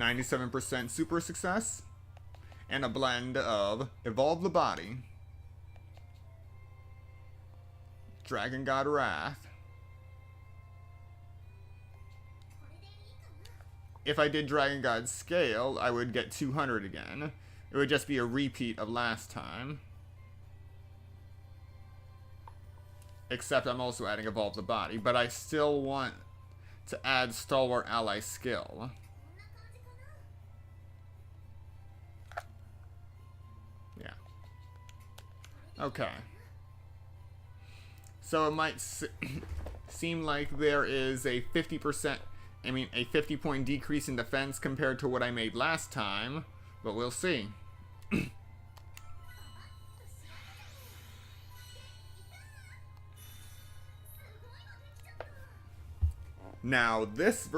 %, super success, and a blend of Evolve the Body, Dragon God Wrath. If I did Dragon God Scale, I would get 200 again. It would just be a repeat of last time. Except I'm also adding Evolve the Body, but I still want to add Stalwart Ally Skill. Yeah. Okay. So it might seem like there is a 50%, a 50-point decrease in defense compared to what I made last time, but we'll see. Now this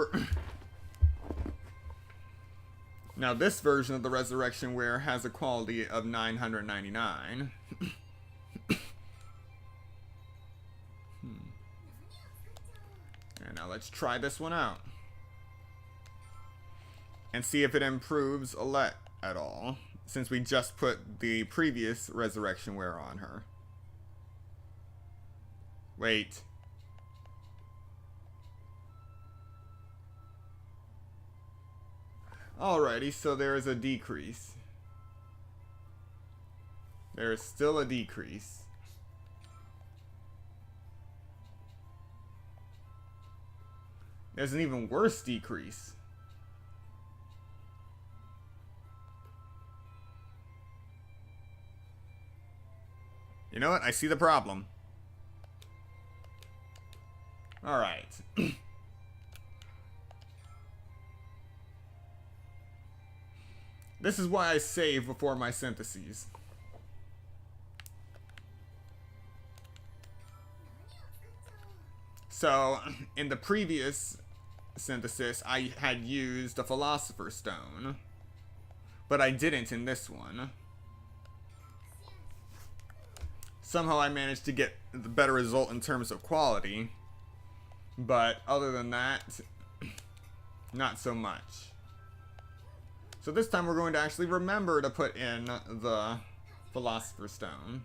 version of the Resurrection Wear has a quality of 999. And now let's try this one out. and see if it improves Alette at all, since we just put the previous resurrection wear on her. Wait. Alrighty, so there is a decrease. There is still a decrease. There's an even worse decrease. You know what? I see the problem. Alright. This is why I save before my syntheses. So, in the previous synthesis, I had used a Philosopher's Stone, but I didn't in this one. Somehow I managed to get the better result in terms of quality, but other than that, not so much. So this time we're going to actually remember to put in the Philosopher's Stone.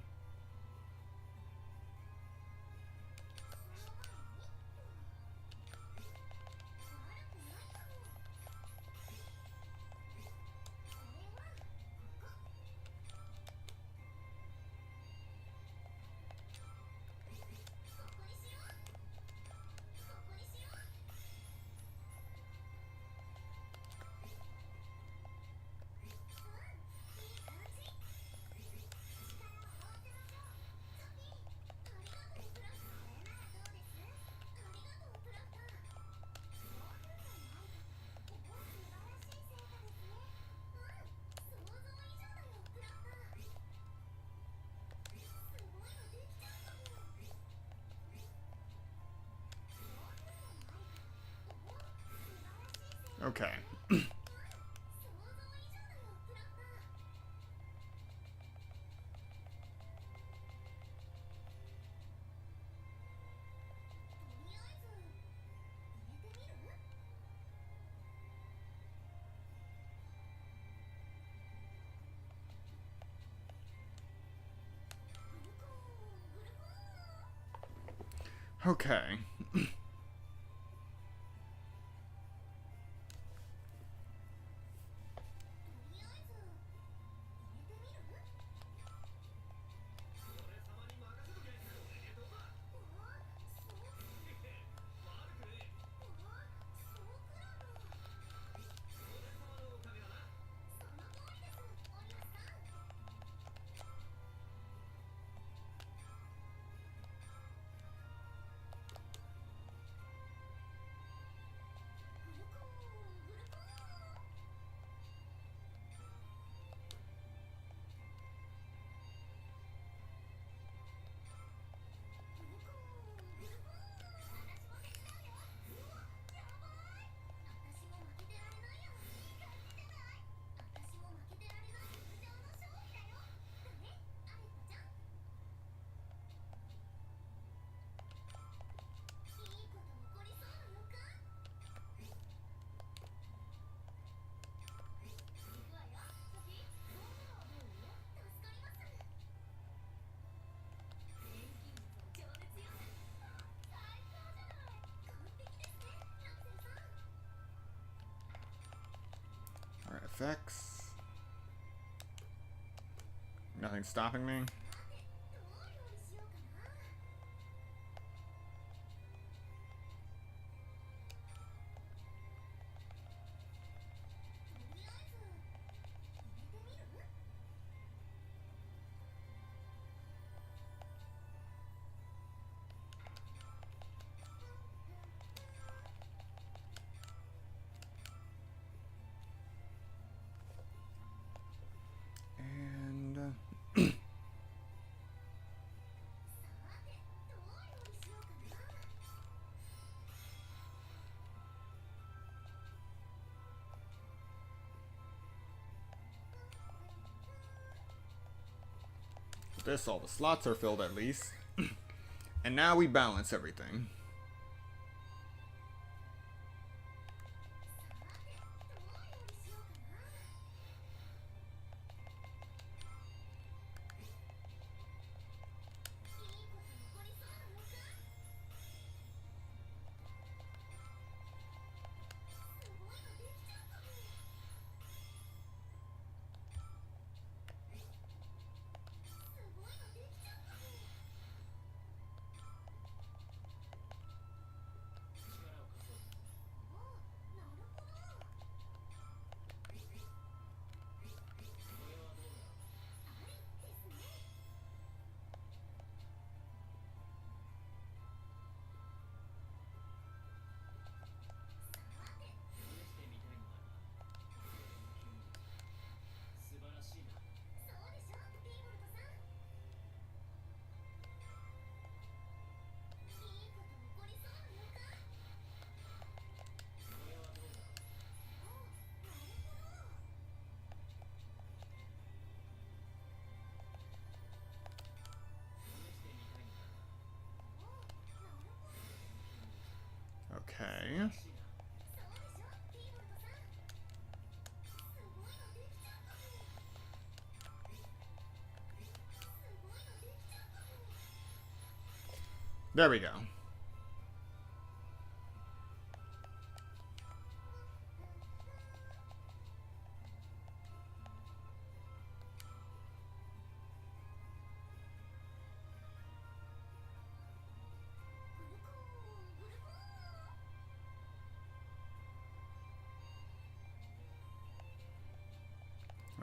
Okay. Okay. Alright, effects. Nothing stopping me. This, all the slots are filled at least. And now we balance everything. Okay. There we go.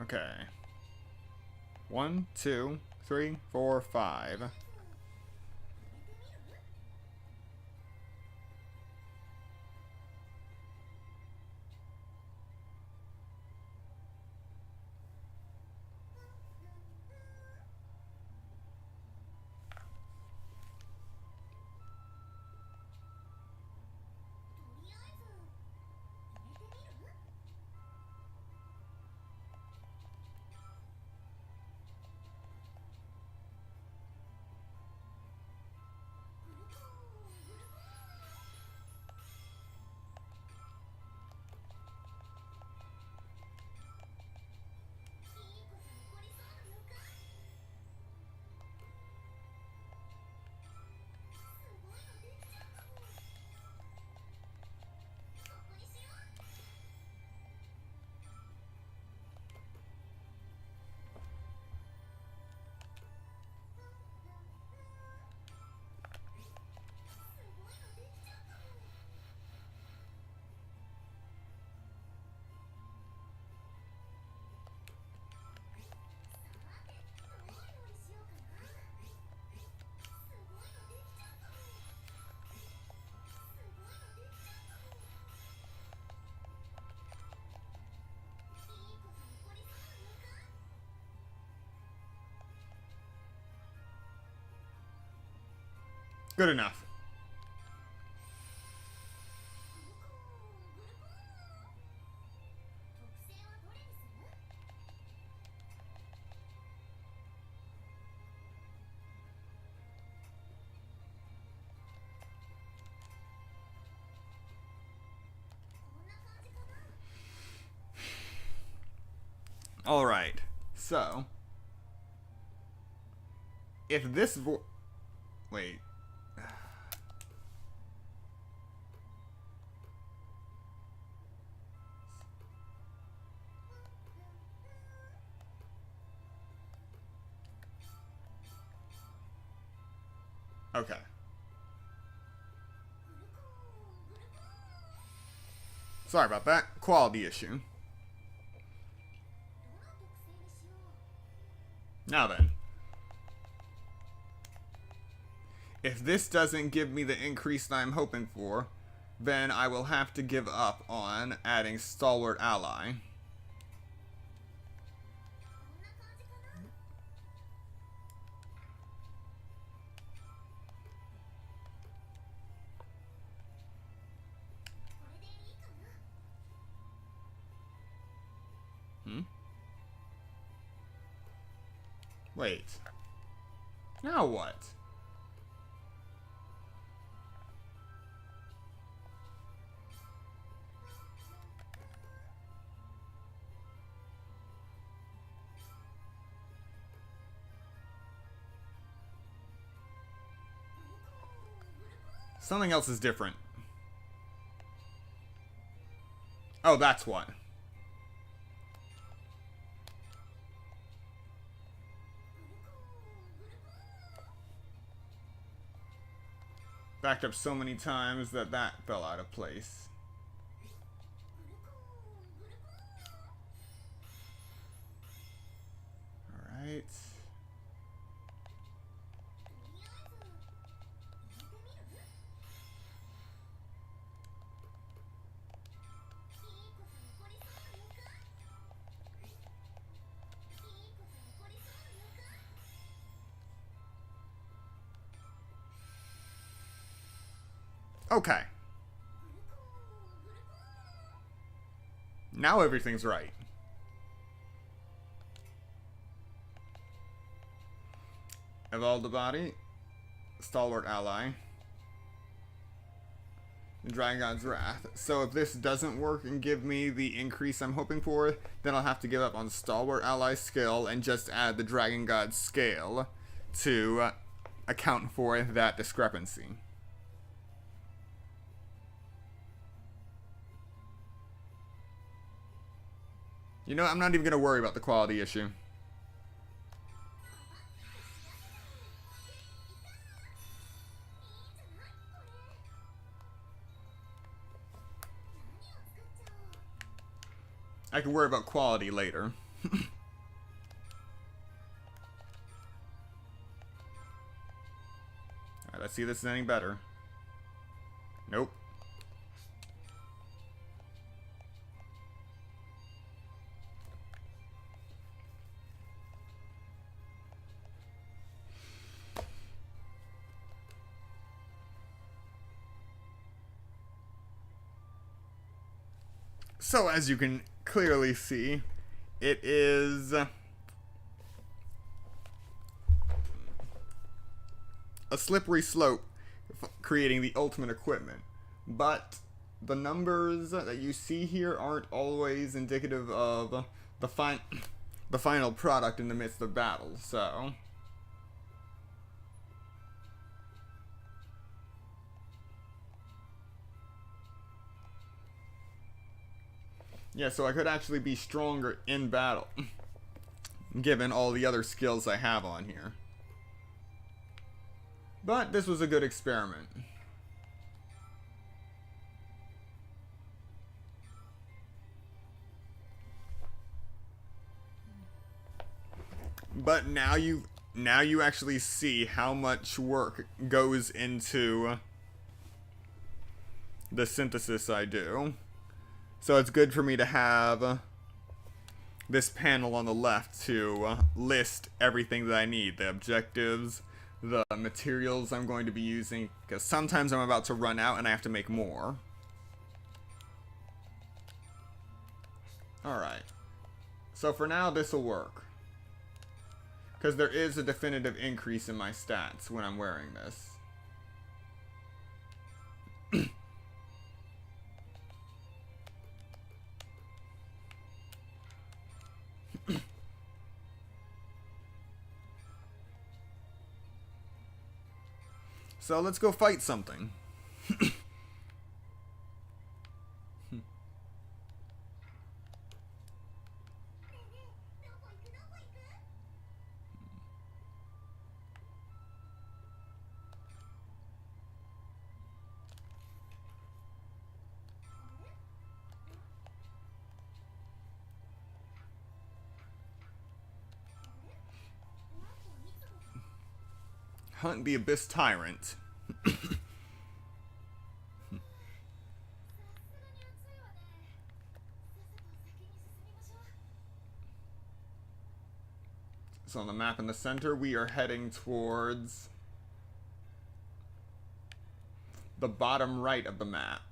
Okay. 1, 2, 3, 4, 5. Good enough. All right. So, if this wait. Okay. Sorry about that. Quality issue. Now then. If this doesn't give me the increase that I'm hoping for, then I will have to give up on adding Stalwart Ally. Wait. Now what? Something else is different. Oh, that's what. Backed up so many times that fell out of place. Alright. Okay. Now everything's right. Evolve the body. Stalwart Ally. Dragon God's Wrath. So if this doesn't work and give me the increase I'm hoping for, then I'll have to give up on Stalwart Ally skill and just add the Dragon God scale to account for that discrepancy. You know, I'm not even going to worry about the quality issue. I can worry about quality later. Alright, let's see if this is any better. Nope. So as you can clearly see, it is a slippery slope creating the ultimate equipment, but the numbers that you see here aren't always indicative of the final product in the midst of battle. So yeah, so I could actually be stronger in battle, given all the other skills I have on here. But this was a good experiment. But now you actually see how much work goes into the synthesis I do. So it's good for me to have this panel on the left to list everything that I need. The objectives, the materials I'm going to be using, because sometimes I'm about to run out and I have to make more. Alright. So for now, this will work. Because there is a definitive increase in my stats when I'm wearing this. So let's go fight something. Hunt the Abyss Tyrant. So on the map in the center, we are heading towards the bottom right of the map.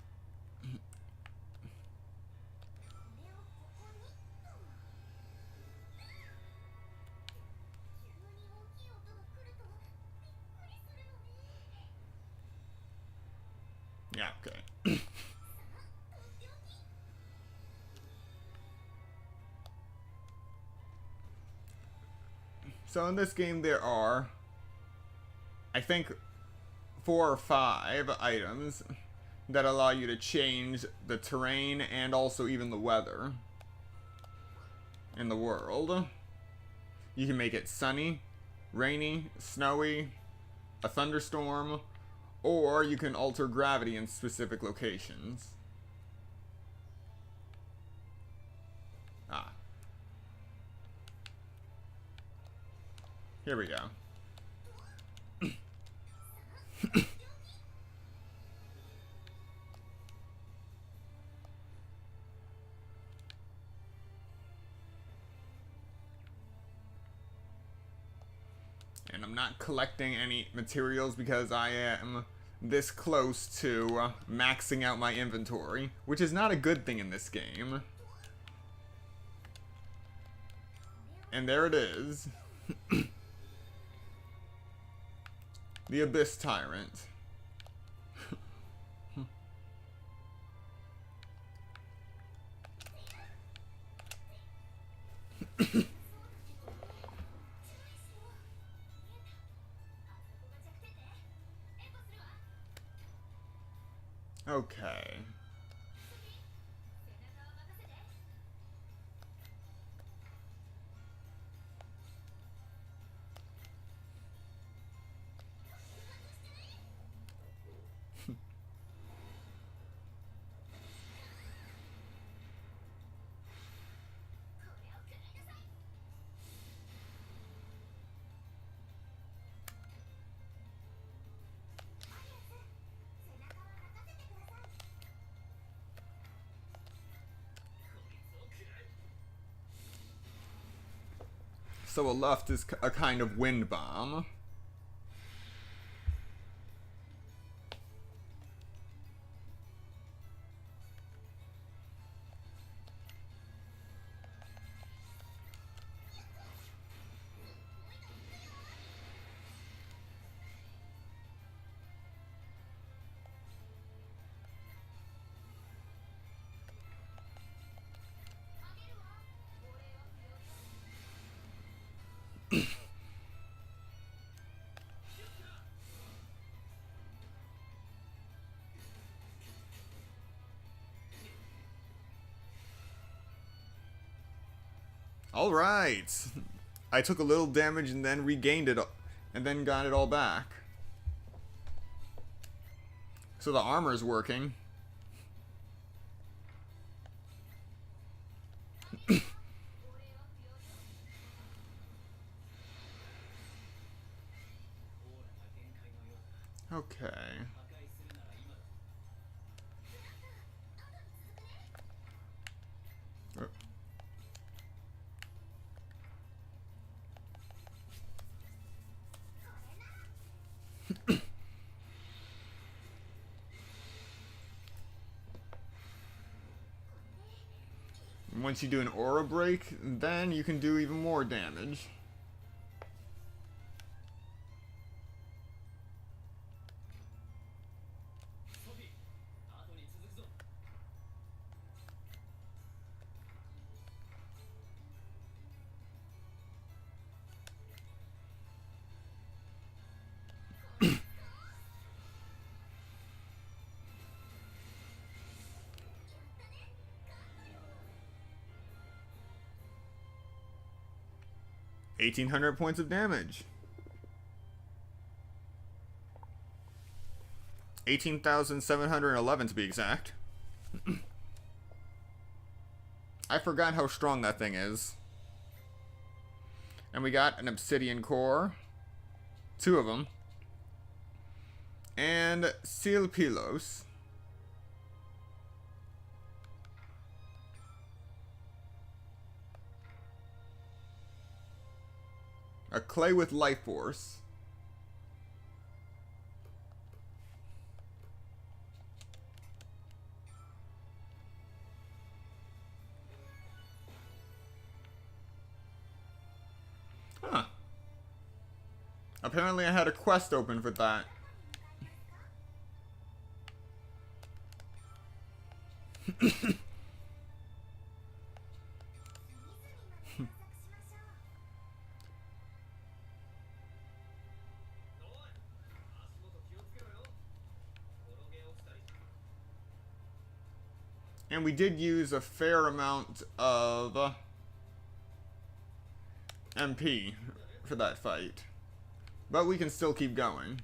Yeah, okay. So in this game there are, I think, 4 or 5 items that allow you to change the terrain and also even the weather in the world. You can make it sunny, rainy, snowy, a thunderstorm, or you can alter gravity in specific locations. Ah. Here we go. And I'm not collecting any materials because I am this close to maxing out my inventory, which is not a good thing in this game. And there it is. The Abyss Tyrant. Okay. So a luft is a kind of wind bomb. Alright. I took a little damage and then regained it, and then got it all back. So the armor's working. Okay. Once you do an aura break, then you can do even more damage. $1,800 points of damage. 18,711 to be exact. I forgot how strong that thing is. And we got an obsidian core. 2 of them. And seal pilos. A clay with life force. Huh. Apparently I had a quest open for that. And we did use a fair amount of MP for that fight. But we can still keep going.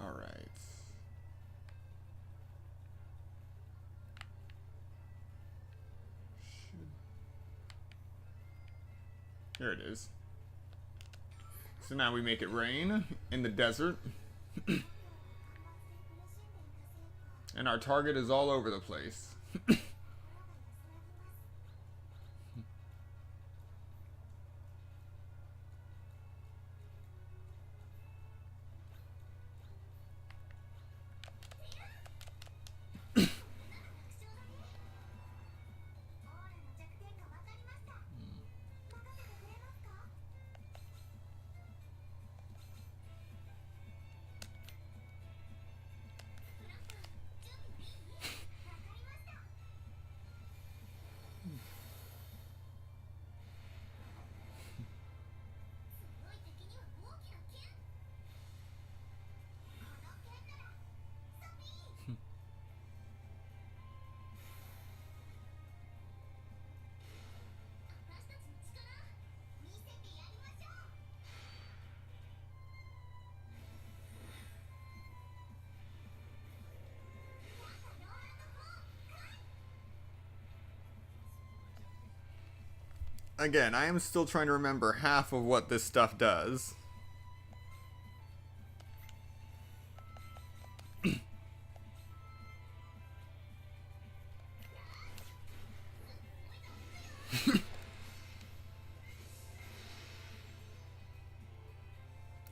All right. Here it is. So now we make it rain in the desert. And our target is all over the place. Again, I am still trying to remember half of what this stuff does.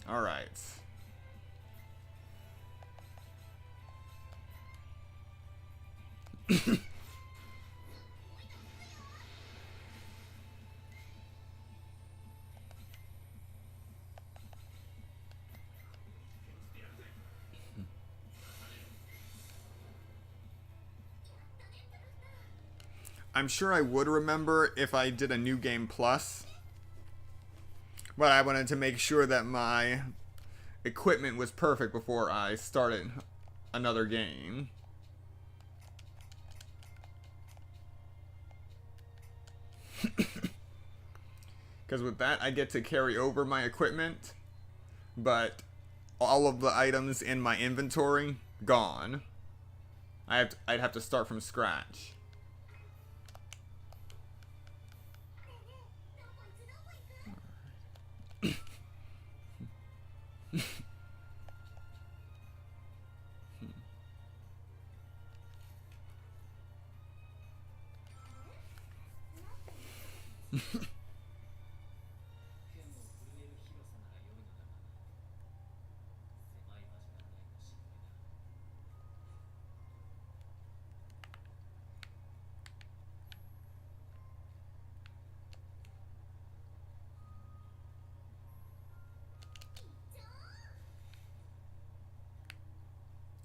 All right. I'm sure I would remember if I did a new game plus, but I wanted to make sure that my equipment was perfect before I started another game. Because with that, I get to carry over my equipment, but all of the items in my inventory, gone. I'd have to start from scratch.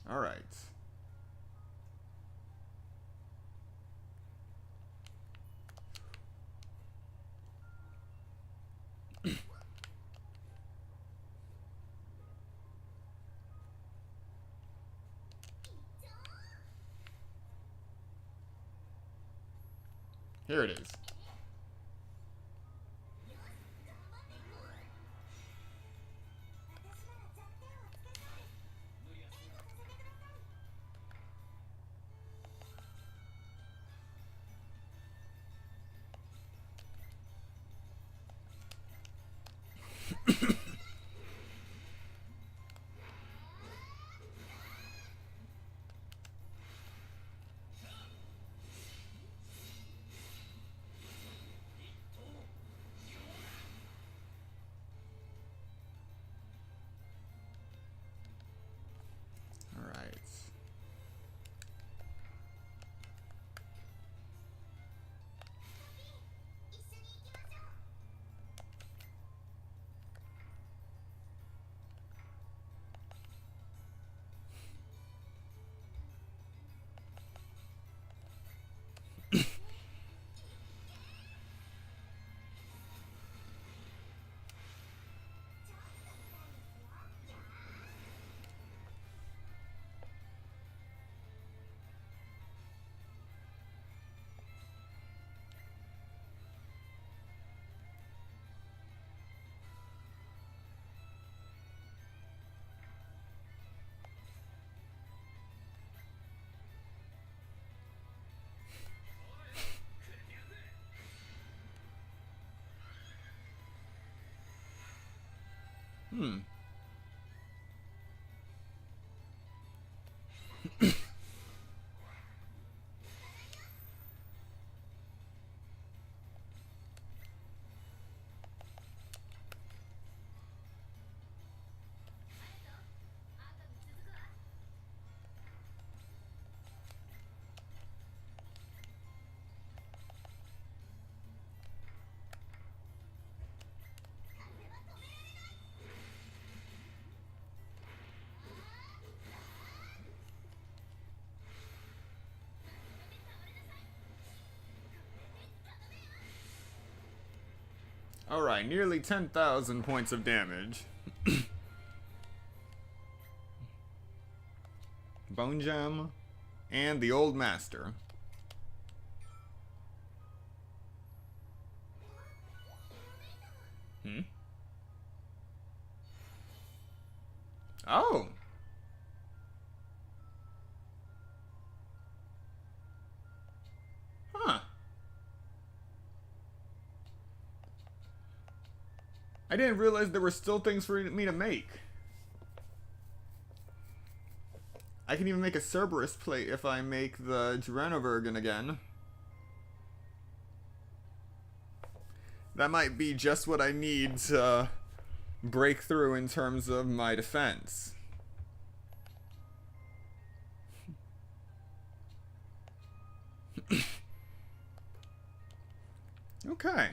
All right. Here it is. Hmm. Alright, nearly 10,000 points of damage. Bone Gem and the Old Master. Hmm? Oh! Huh. I didn't realize there were still things for me to make. I can even make a Cerberus plate if I make the Drenovergen again. That might be just what I need to break through in terms of my defense. Okay.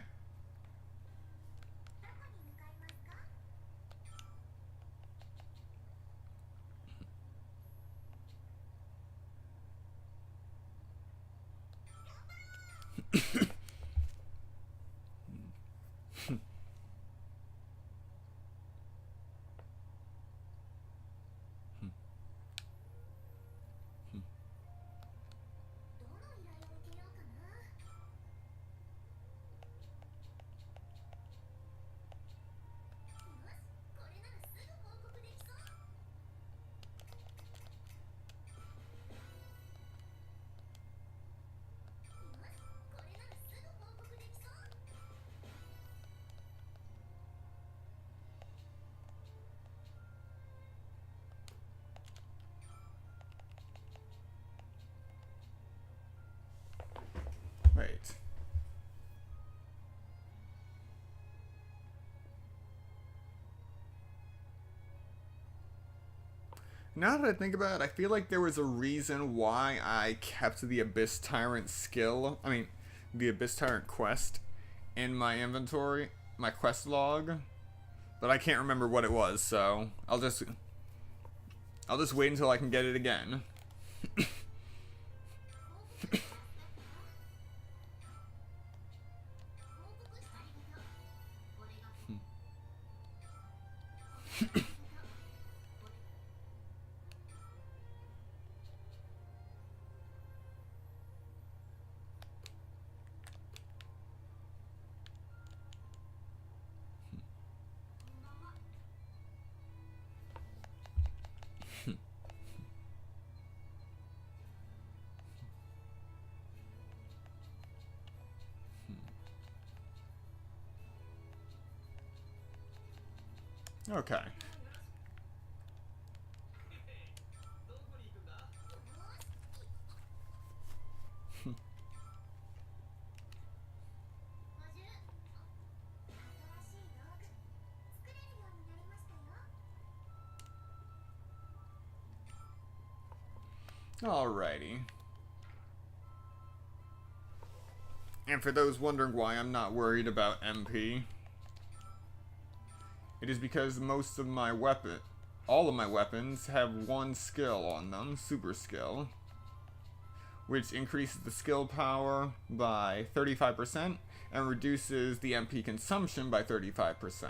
Wait. Now that I think about it, I feel like there was a reason why I kept the Abyss Tyrant skill, the Abyss Tyrant quest in my inventory, my quest log, but I can't remember what it was, so I'll just wait until I can get it again. Okay. Alrighty. And for those wondering why I'm not worried about MP, it is because most of my all of my weapons have one skill on them, super skill, which increases the skill power by 35% and reduces the MP consumption by 35%.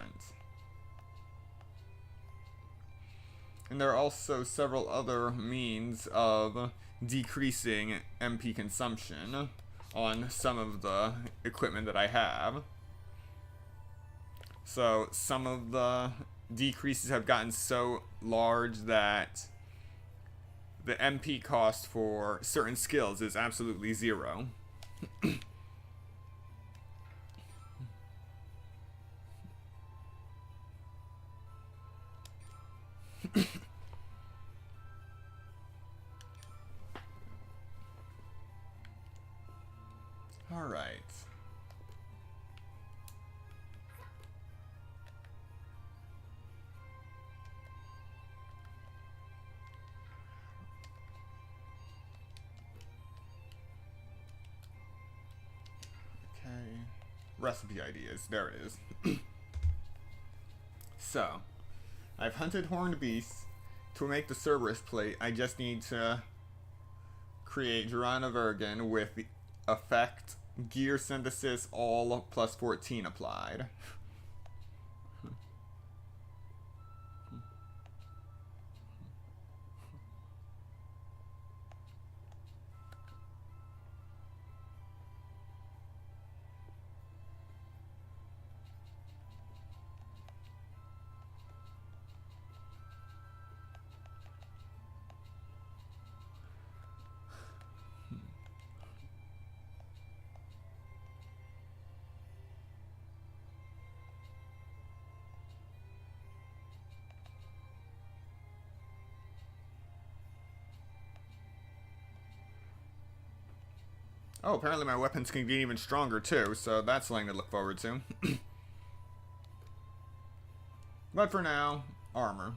And there are also several other means of decreasing MP consumption on some of the equipment that I have. So some of the decreases have gotten so large that the MP cost for certain skills is absolutely zero. Alright. Okay. Recipe ideas. There it is. So, I've hunted horned beasts. To make the Cerberus plate, I just need to create Durana Virgin with the effect Gear Synthesis all plus 14 applied. Oh, apparently my weapons can get even stronger too, so that's something to look forward to. But for now, armor.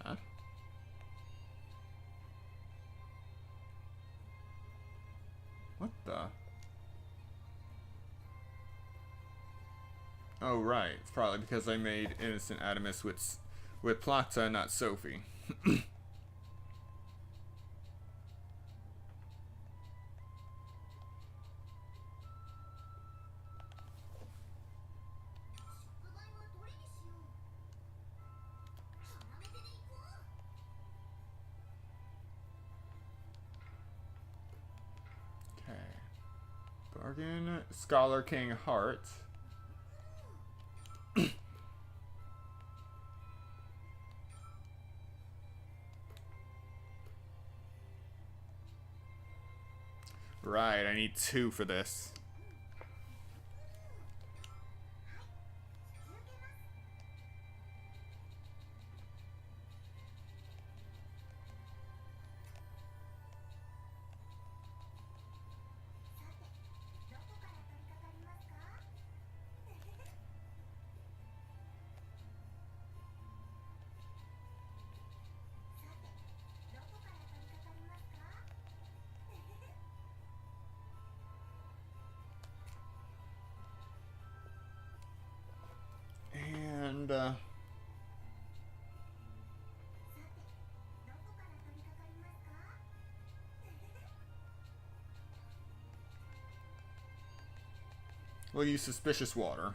Huh? What the? Oh, right. It's probably because I made Innocent Adamus with Plata, not Sophie. Okay. Bargain. Scholar King Heart. Right, I need 2 for this. And, we'll use Suspicious Water.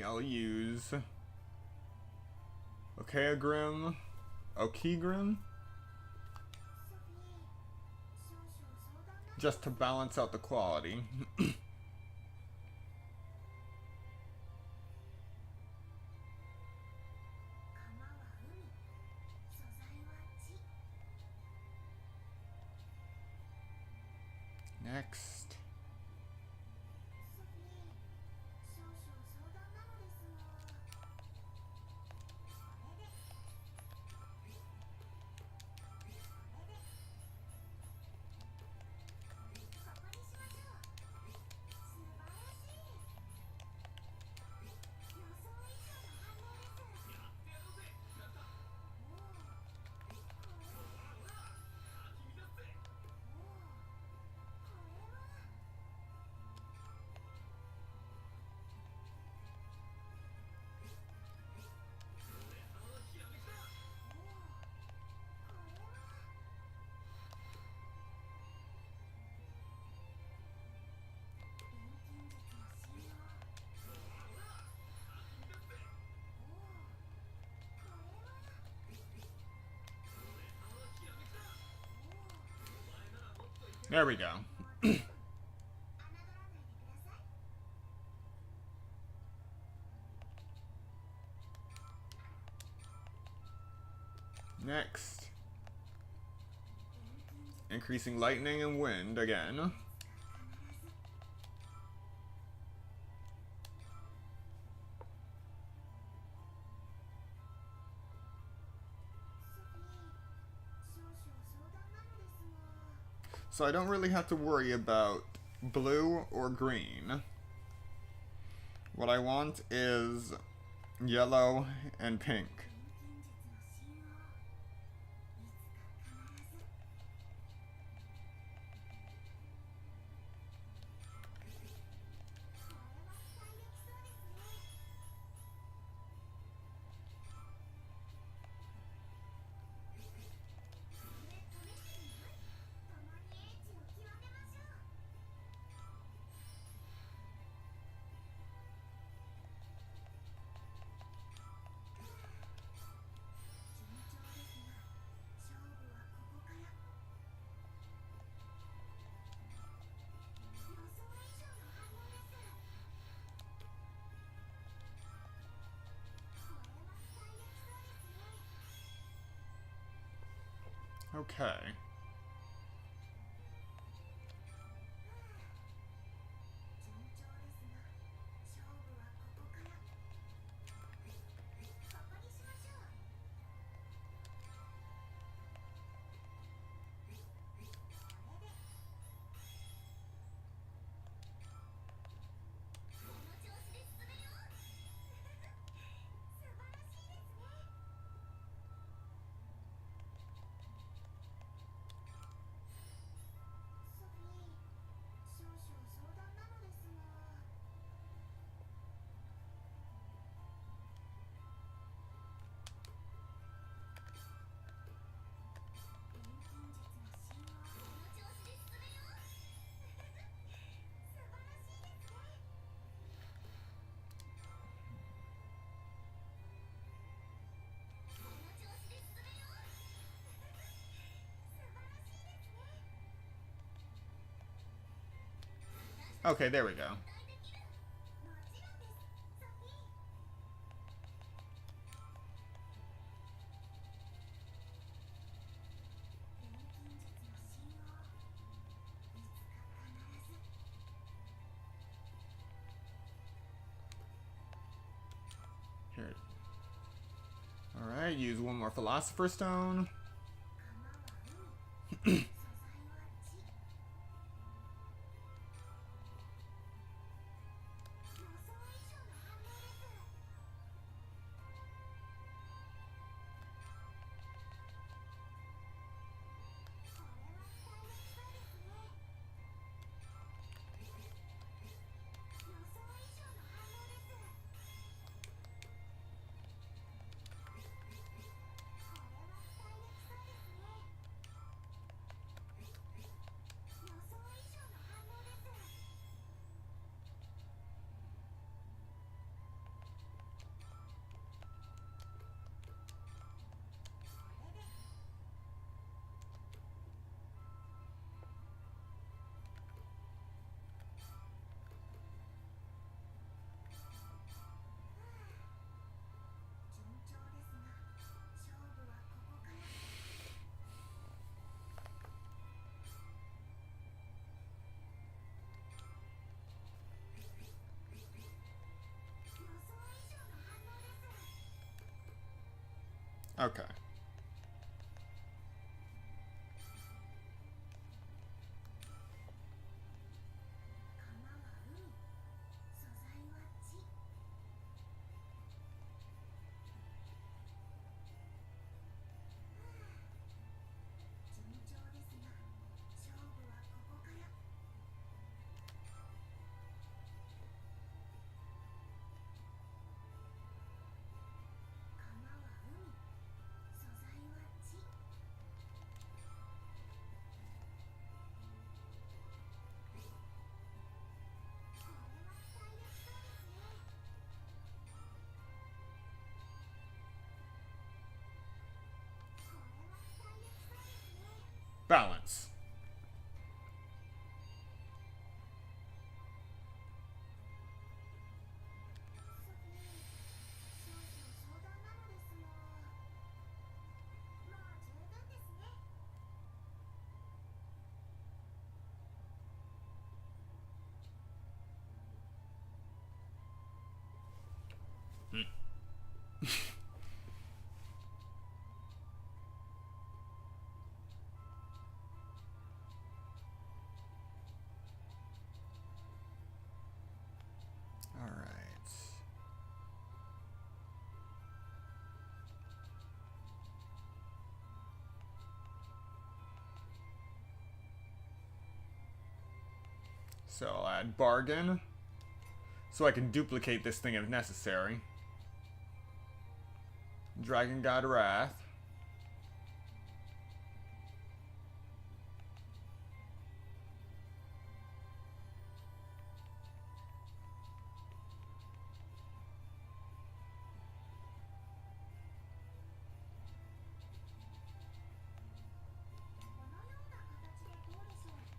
I'll use Okigrim, just to balance out the quality. Next. There we go. Next. Increasing lightning and wind again. So I don't really have to worry about blue or green. What I want is yellow and pink. Okay. Okay, there we go. Here. Alright, use one more Philosopher's Stone. Okay. Balance. All right. So I'll add bargain, so I can duplicate this thing if necessary. Dragon God Wrath.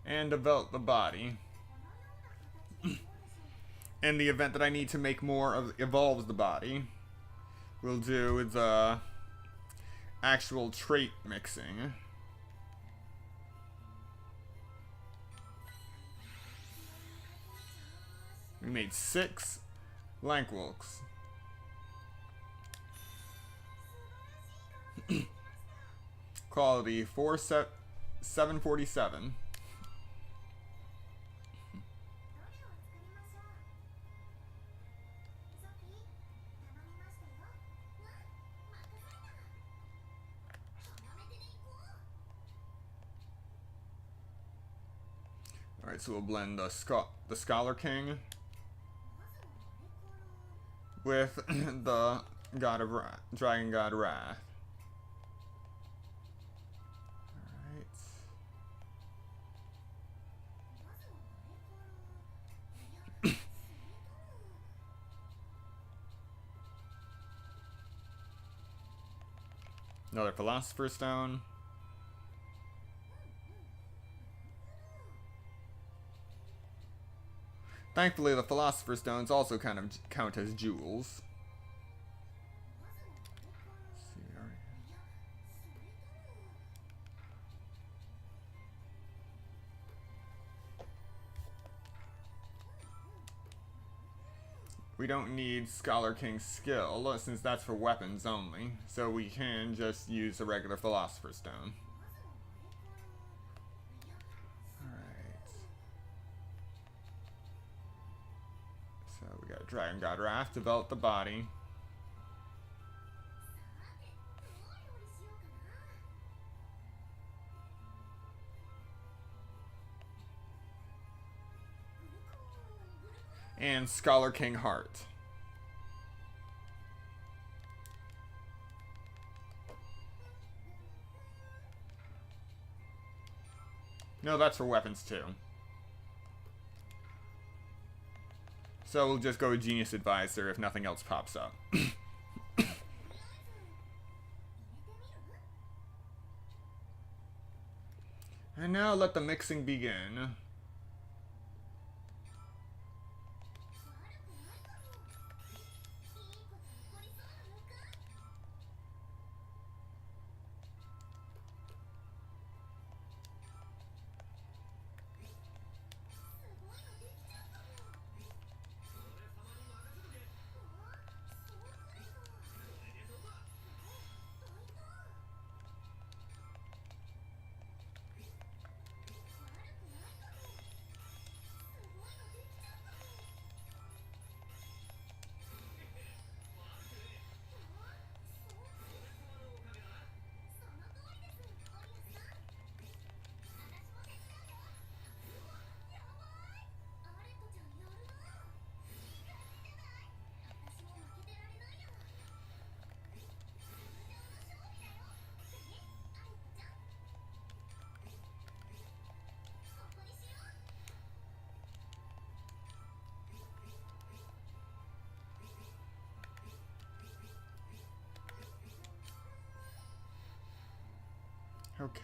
And develop the body. In the event that I need to make more of evolves the body, we'll do the actual trait mixing. We made 6 Lankwolks. Quality 747. Alright, so we'll blend the Scholar King with the God of Dragon God Wrath. Alright. Another Philosopher's Stone. Thankfully, the Philosopher's Stones also kind of count as jewels. We don't need Scholar King's skill, since that's for weapons only, so we can just use a regular Philosopher's Stone. So we got Dragon God Wrath, develop the body. And Scholar King Heart. No, that's for weapons too. So we'll just go with Genius Advisor if nothing else pops up. And now let the mixing begin. Okay.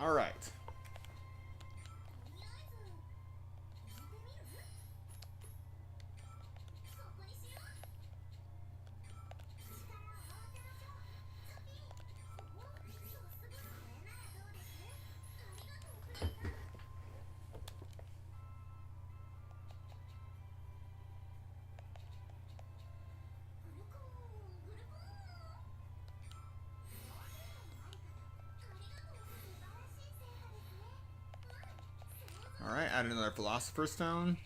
All right. Alright, add another Philosopher's Stone.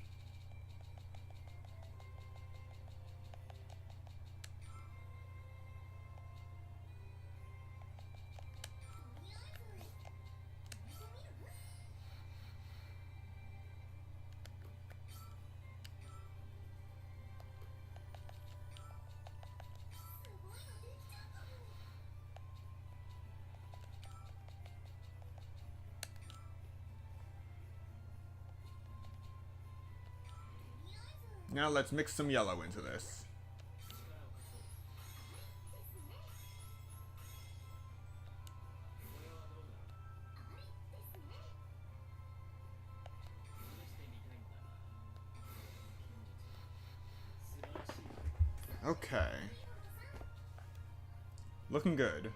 Now let's mix some yellow into this. Okay. Looking good.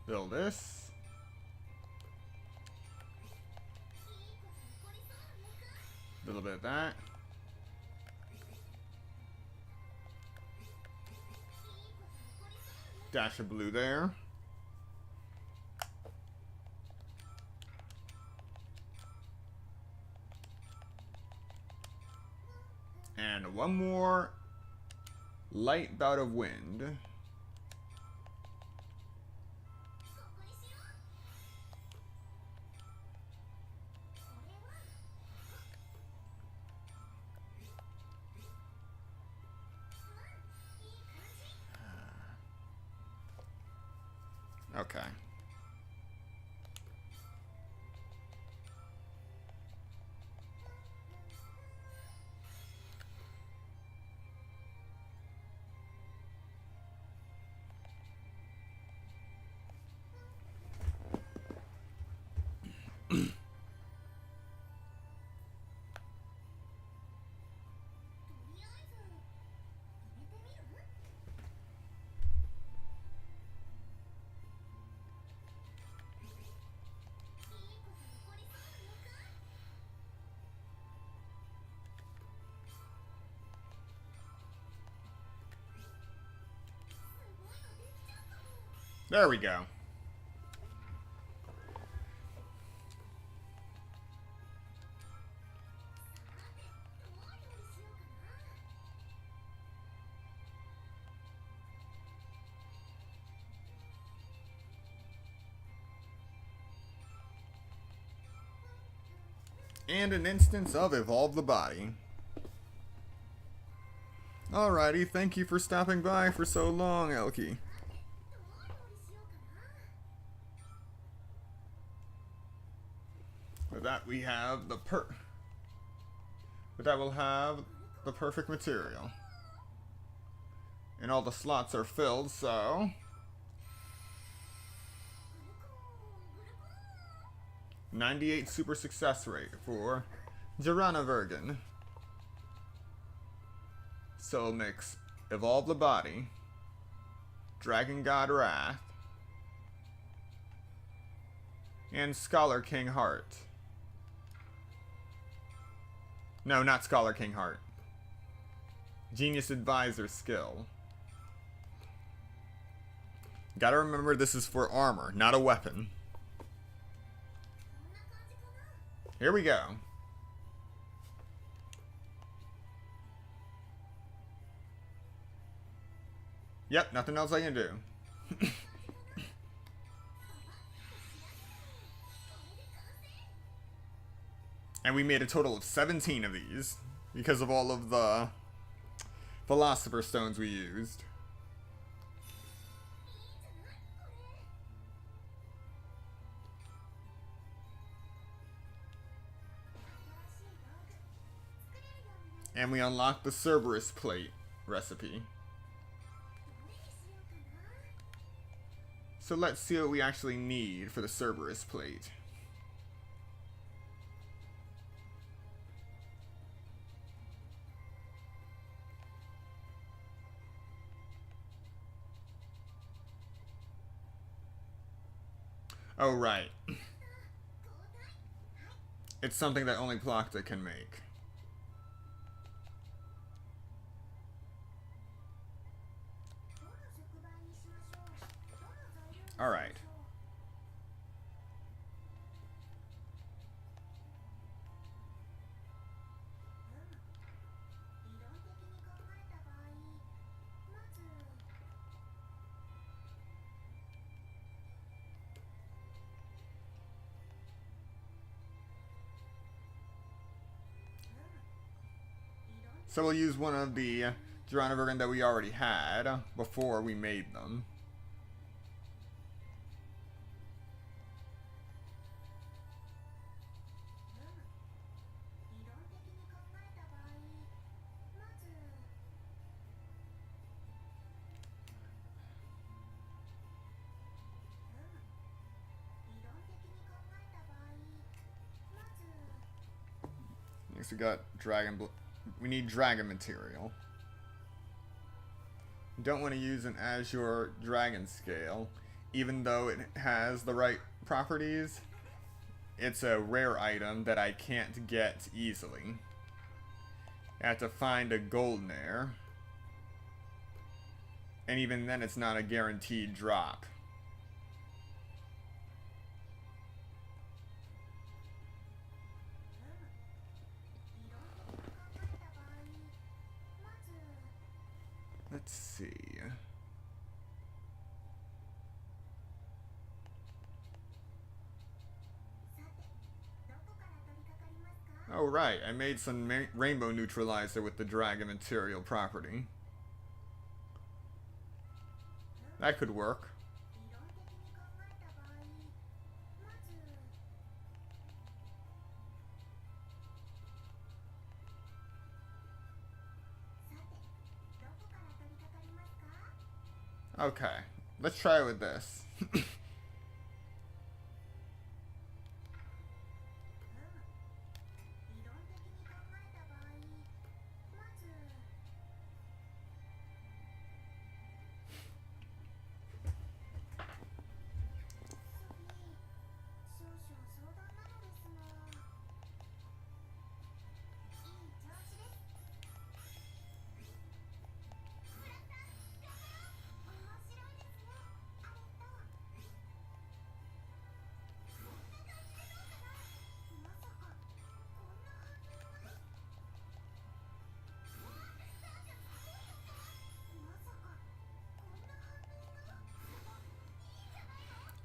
Build this. A little bit of that. Dash of blue there. And one more light bout of wind. Okay. There we go. And an instance of Evolve the Body. Alrighty, thank you for stopping by for so long, Elkie. With that we have the With that we'll have the perfect material. And all the slots are filled, so 98 super success rate for Vergen. Soul Mix, Evolve the Body, Dragon God Wrath, and Scholar King Heart. No, not Scholar King Heart. Genius Advisor skill. Gotta remember this is for armor, not a weapon. Here we go. Yep, nothing else I can do. And we made a total of 17 of these because of all of the Philosopher Stones we used. And we unlocked the Cerberus plate recipe. So let's see what we actually need for the Cerberus plate. Oh, right. It's something that only Plocta can make. Alright. So we'll use one of the Duranavirgen that we already had before we made them. Next we got we need dragon material. Don't want to use an Azure Dragon Scale, even though it has the right properties. It's a rare item that I can't get easily. I have to find a Goldnair, and even then it's not a guaranteed drop. Let's see. Oh right, I made some rainbow neutralizer with the dragon material property. That could work. Okay, let's try it with this.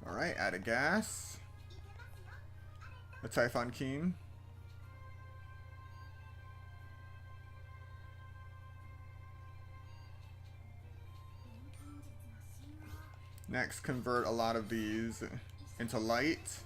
Alright, add a gas. A Typhon Keen. Next, convert a lot of these into light.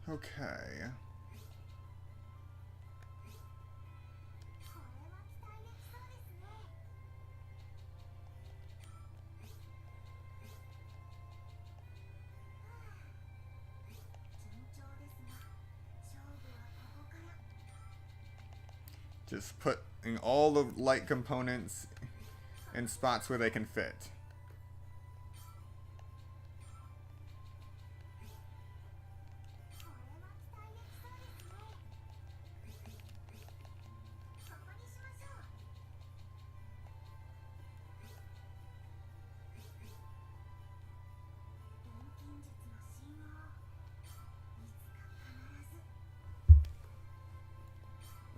Okay. Just putting all the light components in spots where they can fit.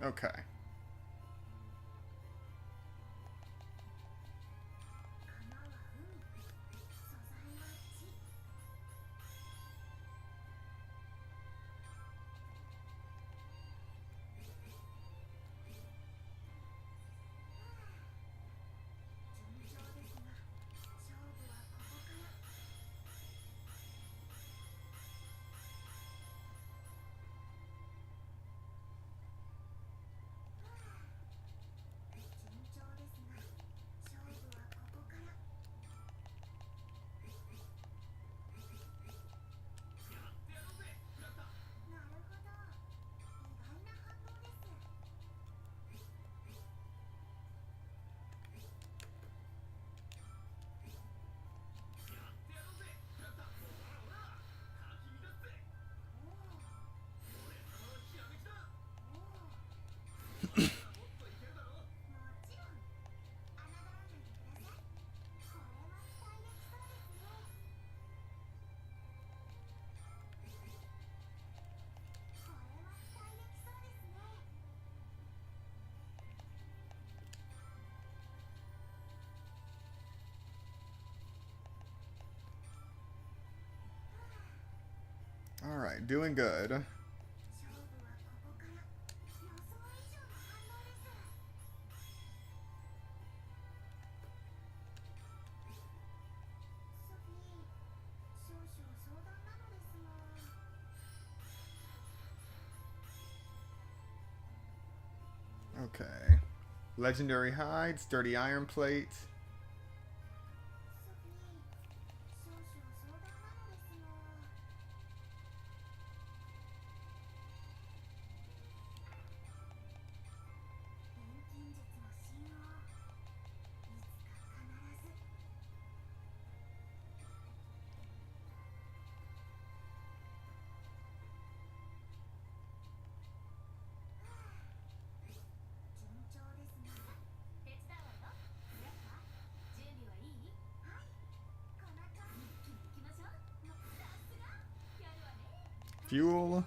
Okay. Alright, doing good. Okay. Legendary hide, sturdy iron plate. Fuel.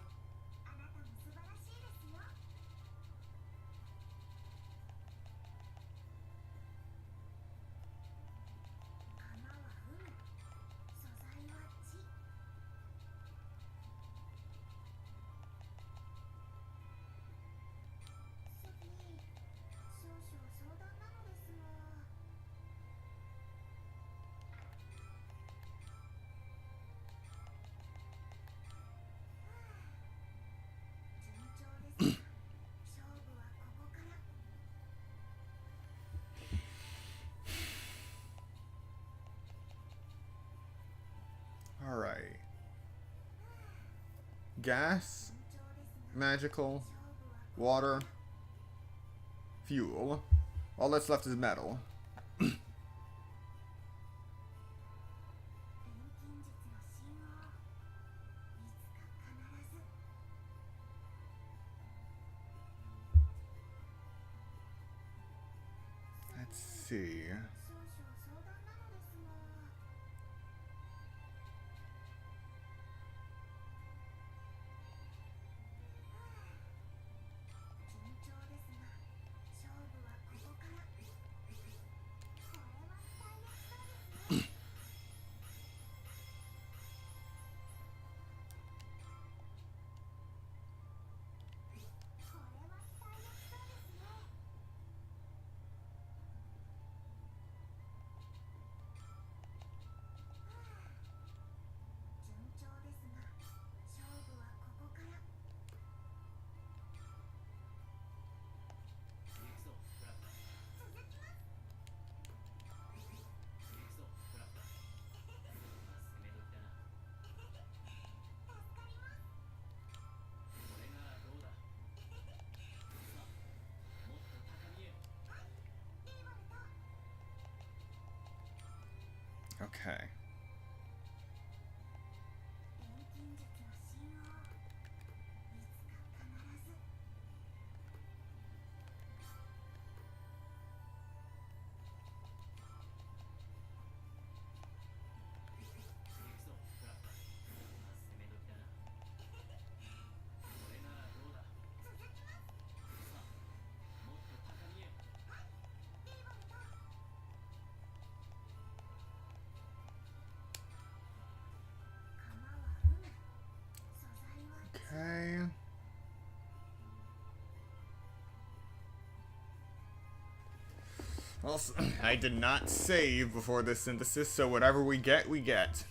Alright. Gas, magical, water, fuel. All that's left is metal. Let's see. Okay. Well, I did not save before this synthesis, so whatever we get, we get.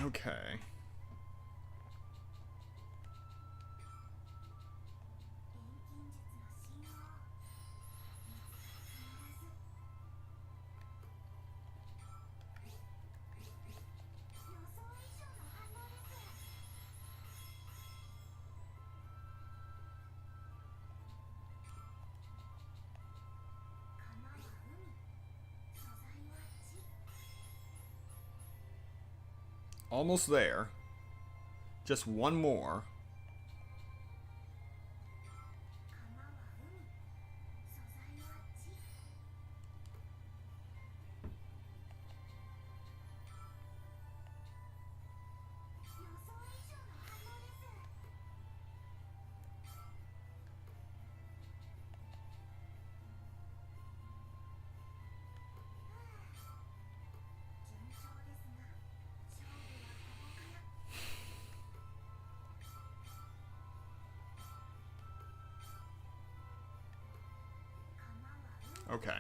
Okay. Almost there. Just one more. Okay.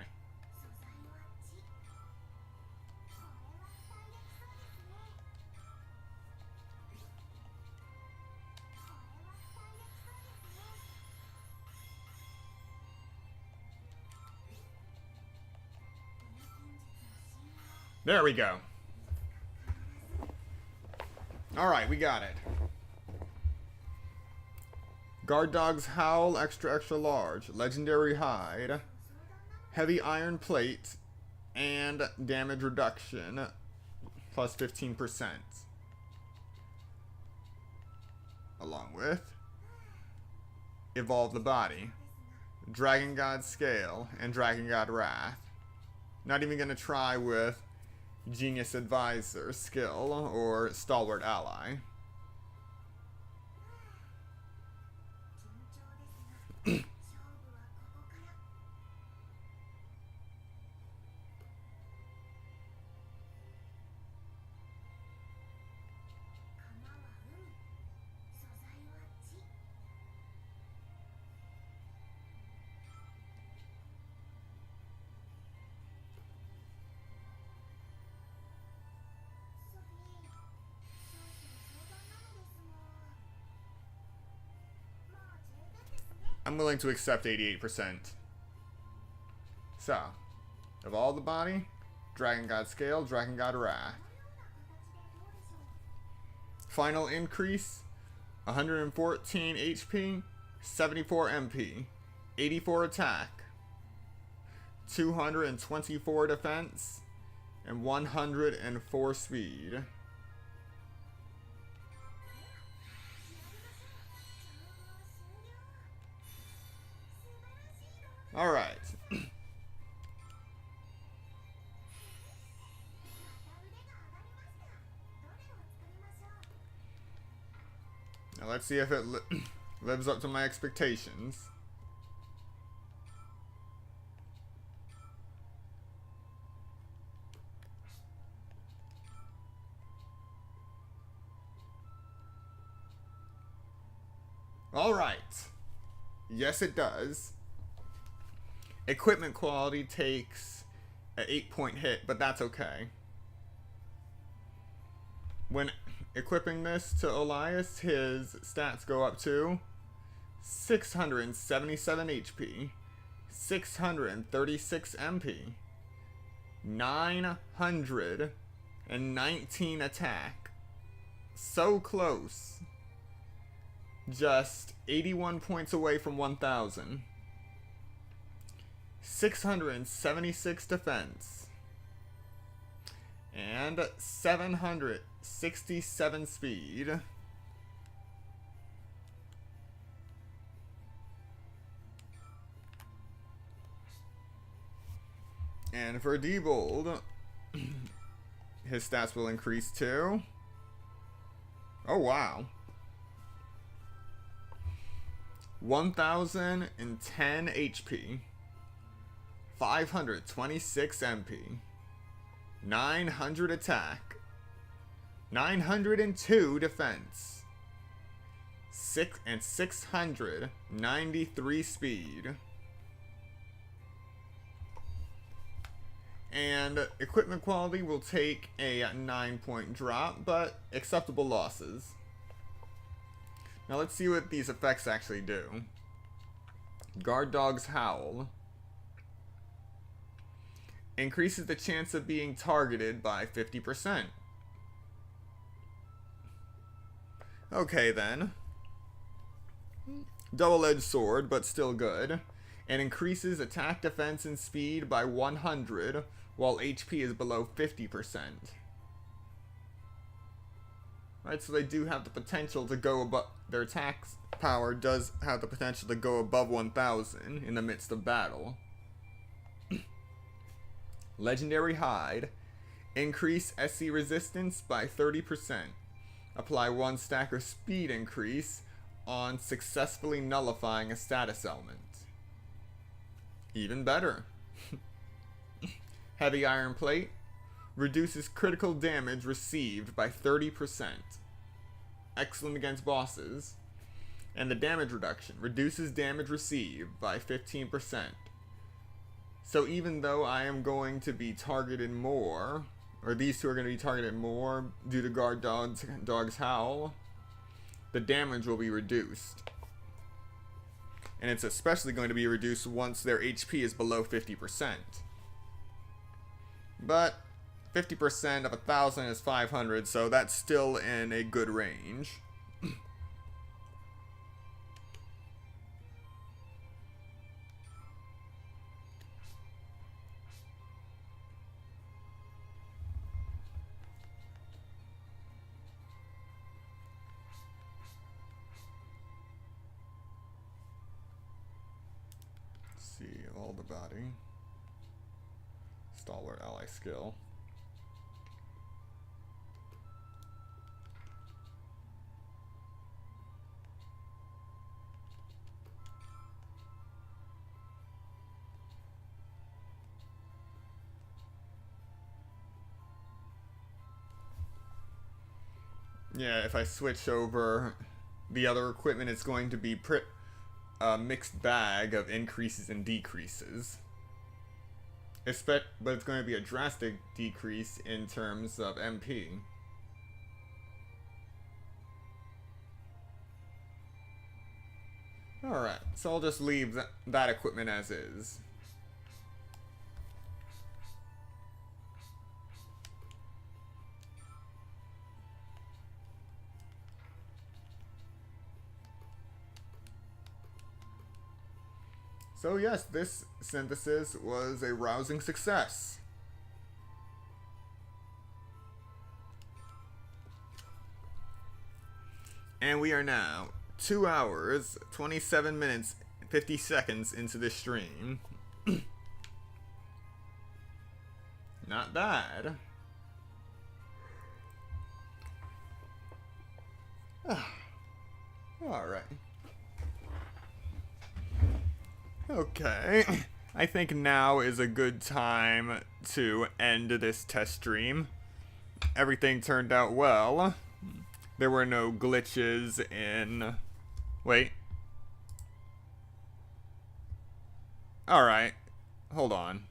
There we go. Alright, we got it. Guard Dog's Howl, extra large. Legendary hide. Heavy iron plate. And damage reduction. Plus 15%. Along with Evolve the Body. Dragon God Scale. And Dragon God Wrath. Not even gonna try with Genius Advisor skill or Stalwart Ally. I'm willing to accept 88%. So, Evolve the Body, Dragon God Scale, Dragon God Wrath. Final increase, 114 HP, 74 MP, 84 attack, 224 defense, and 104 speed. Alright. Now let's see if it lives up to my expectations. Alright. Yes, it does. Equipment quality takes an 8-point hit, but that's okay. When equipping this to Elias, his stats go up to 677 HP, 636 MP, 919 attack. So close. Just 81 points away from 1,000. 676 defense. And 767 speed. And for Diebold, his stats will increase to Oh, wow. 1010 HP. 526 MP. 900 attack. 902 defense. 693 speed. And equipment quality will take a 9-point drop, but acceptable losses. Now let's see what these effects actually do. Guard Dog's Howl. Increases the chance of being targeted by 50%. Okay then. Double-edged sword, but still good. And increases attack, defense, and speed by 100, while HP is below 50%. Right, so they do have the potential to go above, their attack power does have the potential to go above 1000 in the midst of battle. Legendary Hide. Increase SC resistance by 30%. Apply 1 stack of speed increase on successfully nullifying a status element. Even better. Heavy Iron Plate. Reduces critical damage received by 30%. Excellent against bosses. And the damage reduction. Reduces damage received by 15%. So even though I am going to be targeted more, or these two are going to be targeted more due to Guard Dog's Howl, the damage will be reduced. And it's especially going to be reduced once their HP is below 50%. But 50% of 1000 is 500, so that's still in a good range. See all the body. Stalwart ally skill. Yeah, if I switch over the other equipment, it's going to be a mixed bag of increases and decreases. But it's going to be a drastic decrease in terms of MP. Alright, so I'll just leave that equipment as is. So yes, this synthesis was a rousing success. And we are now 2 hours, 27 minutes, 50 seconds into this stream. Not bad. Alright. Okay, I think now is a good time to end this test stream. Everything turned out well. There were no glitches in... Wait. Alright, hold on.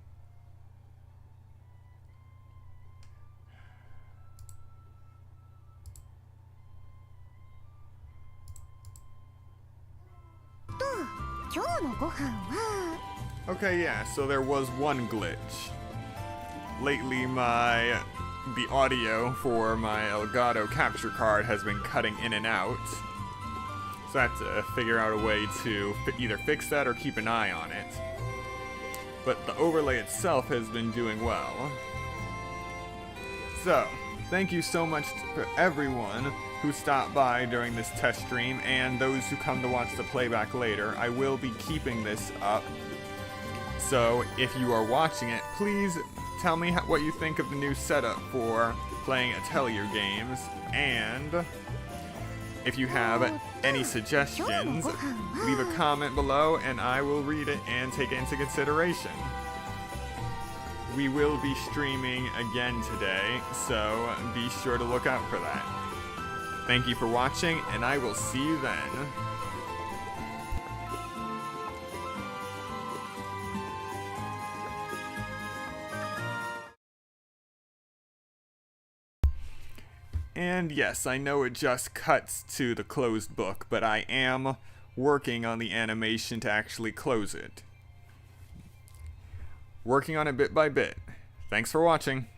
Okay, yeah, so there was one glitch. Lately, the audio for my Elgato capture card has been cutting in and out. So I have to figure out a way to either fix that or keep an eye on it. But the overlay itself has been doing well. So, thank you so much for everyone who stopped by during this test stream and those who come to watch the playback later. I will be keeping this up. So, if you are watching it, please tell me what you think of the new setup for playing Atelier games, and If you have any suggestions, leave a comment below and I will read it and take it into consideration. We will be streaming again today, so be sure to look out for that. Thank you for watching, and I will see you then. And yes, I know it just cuts to the closed book, but I am working on the animation to actually close it. Working on it bit by bit. Thanks for watching.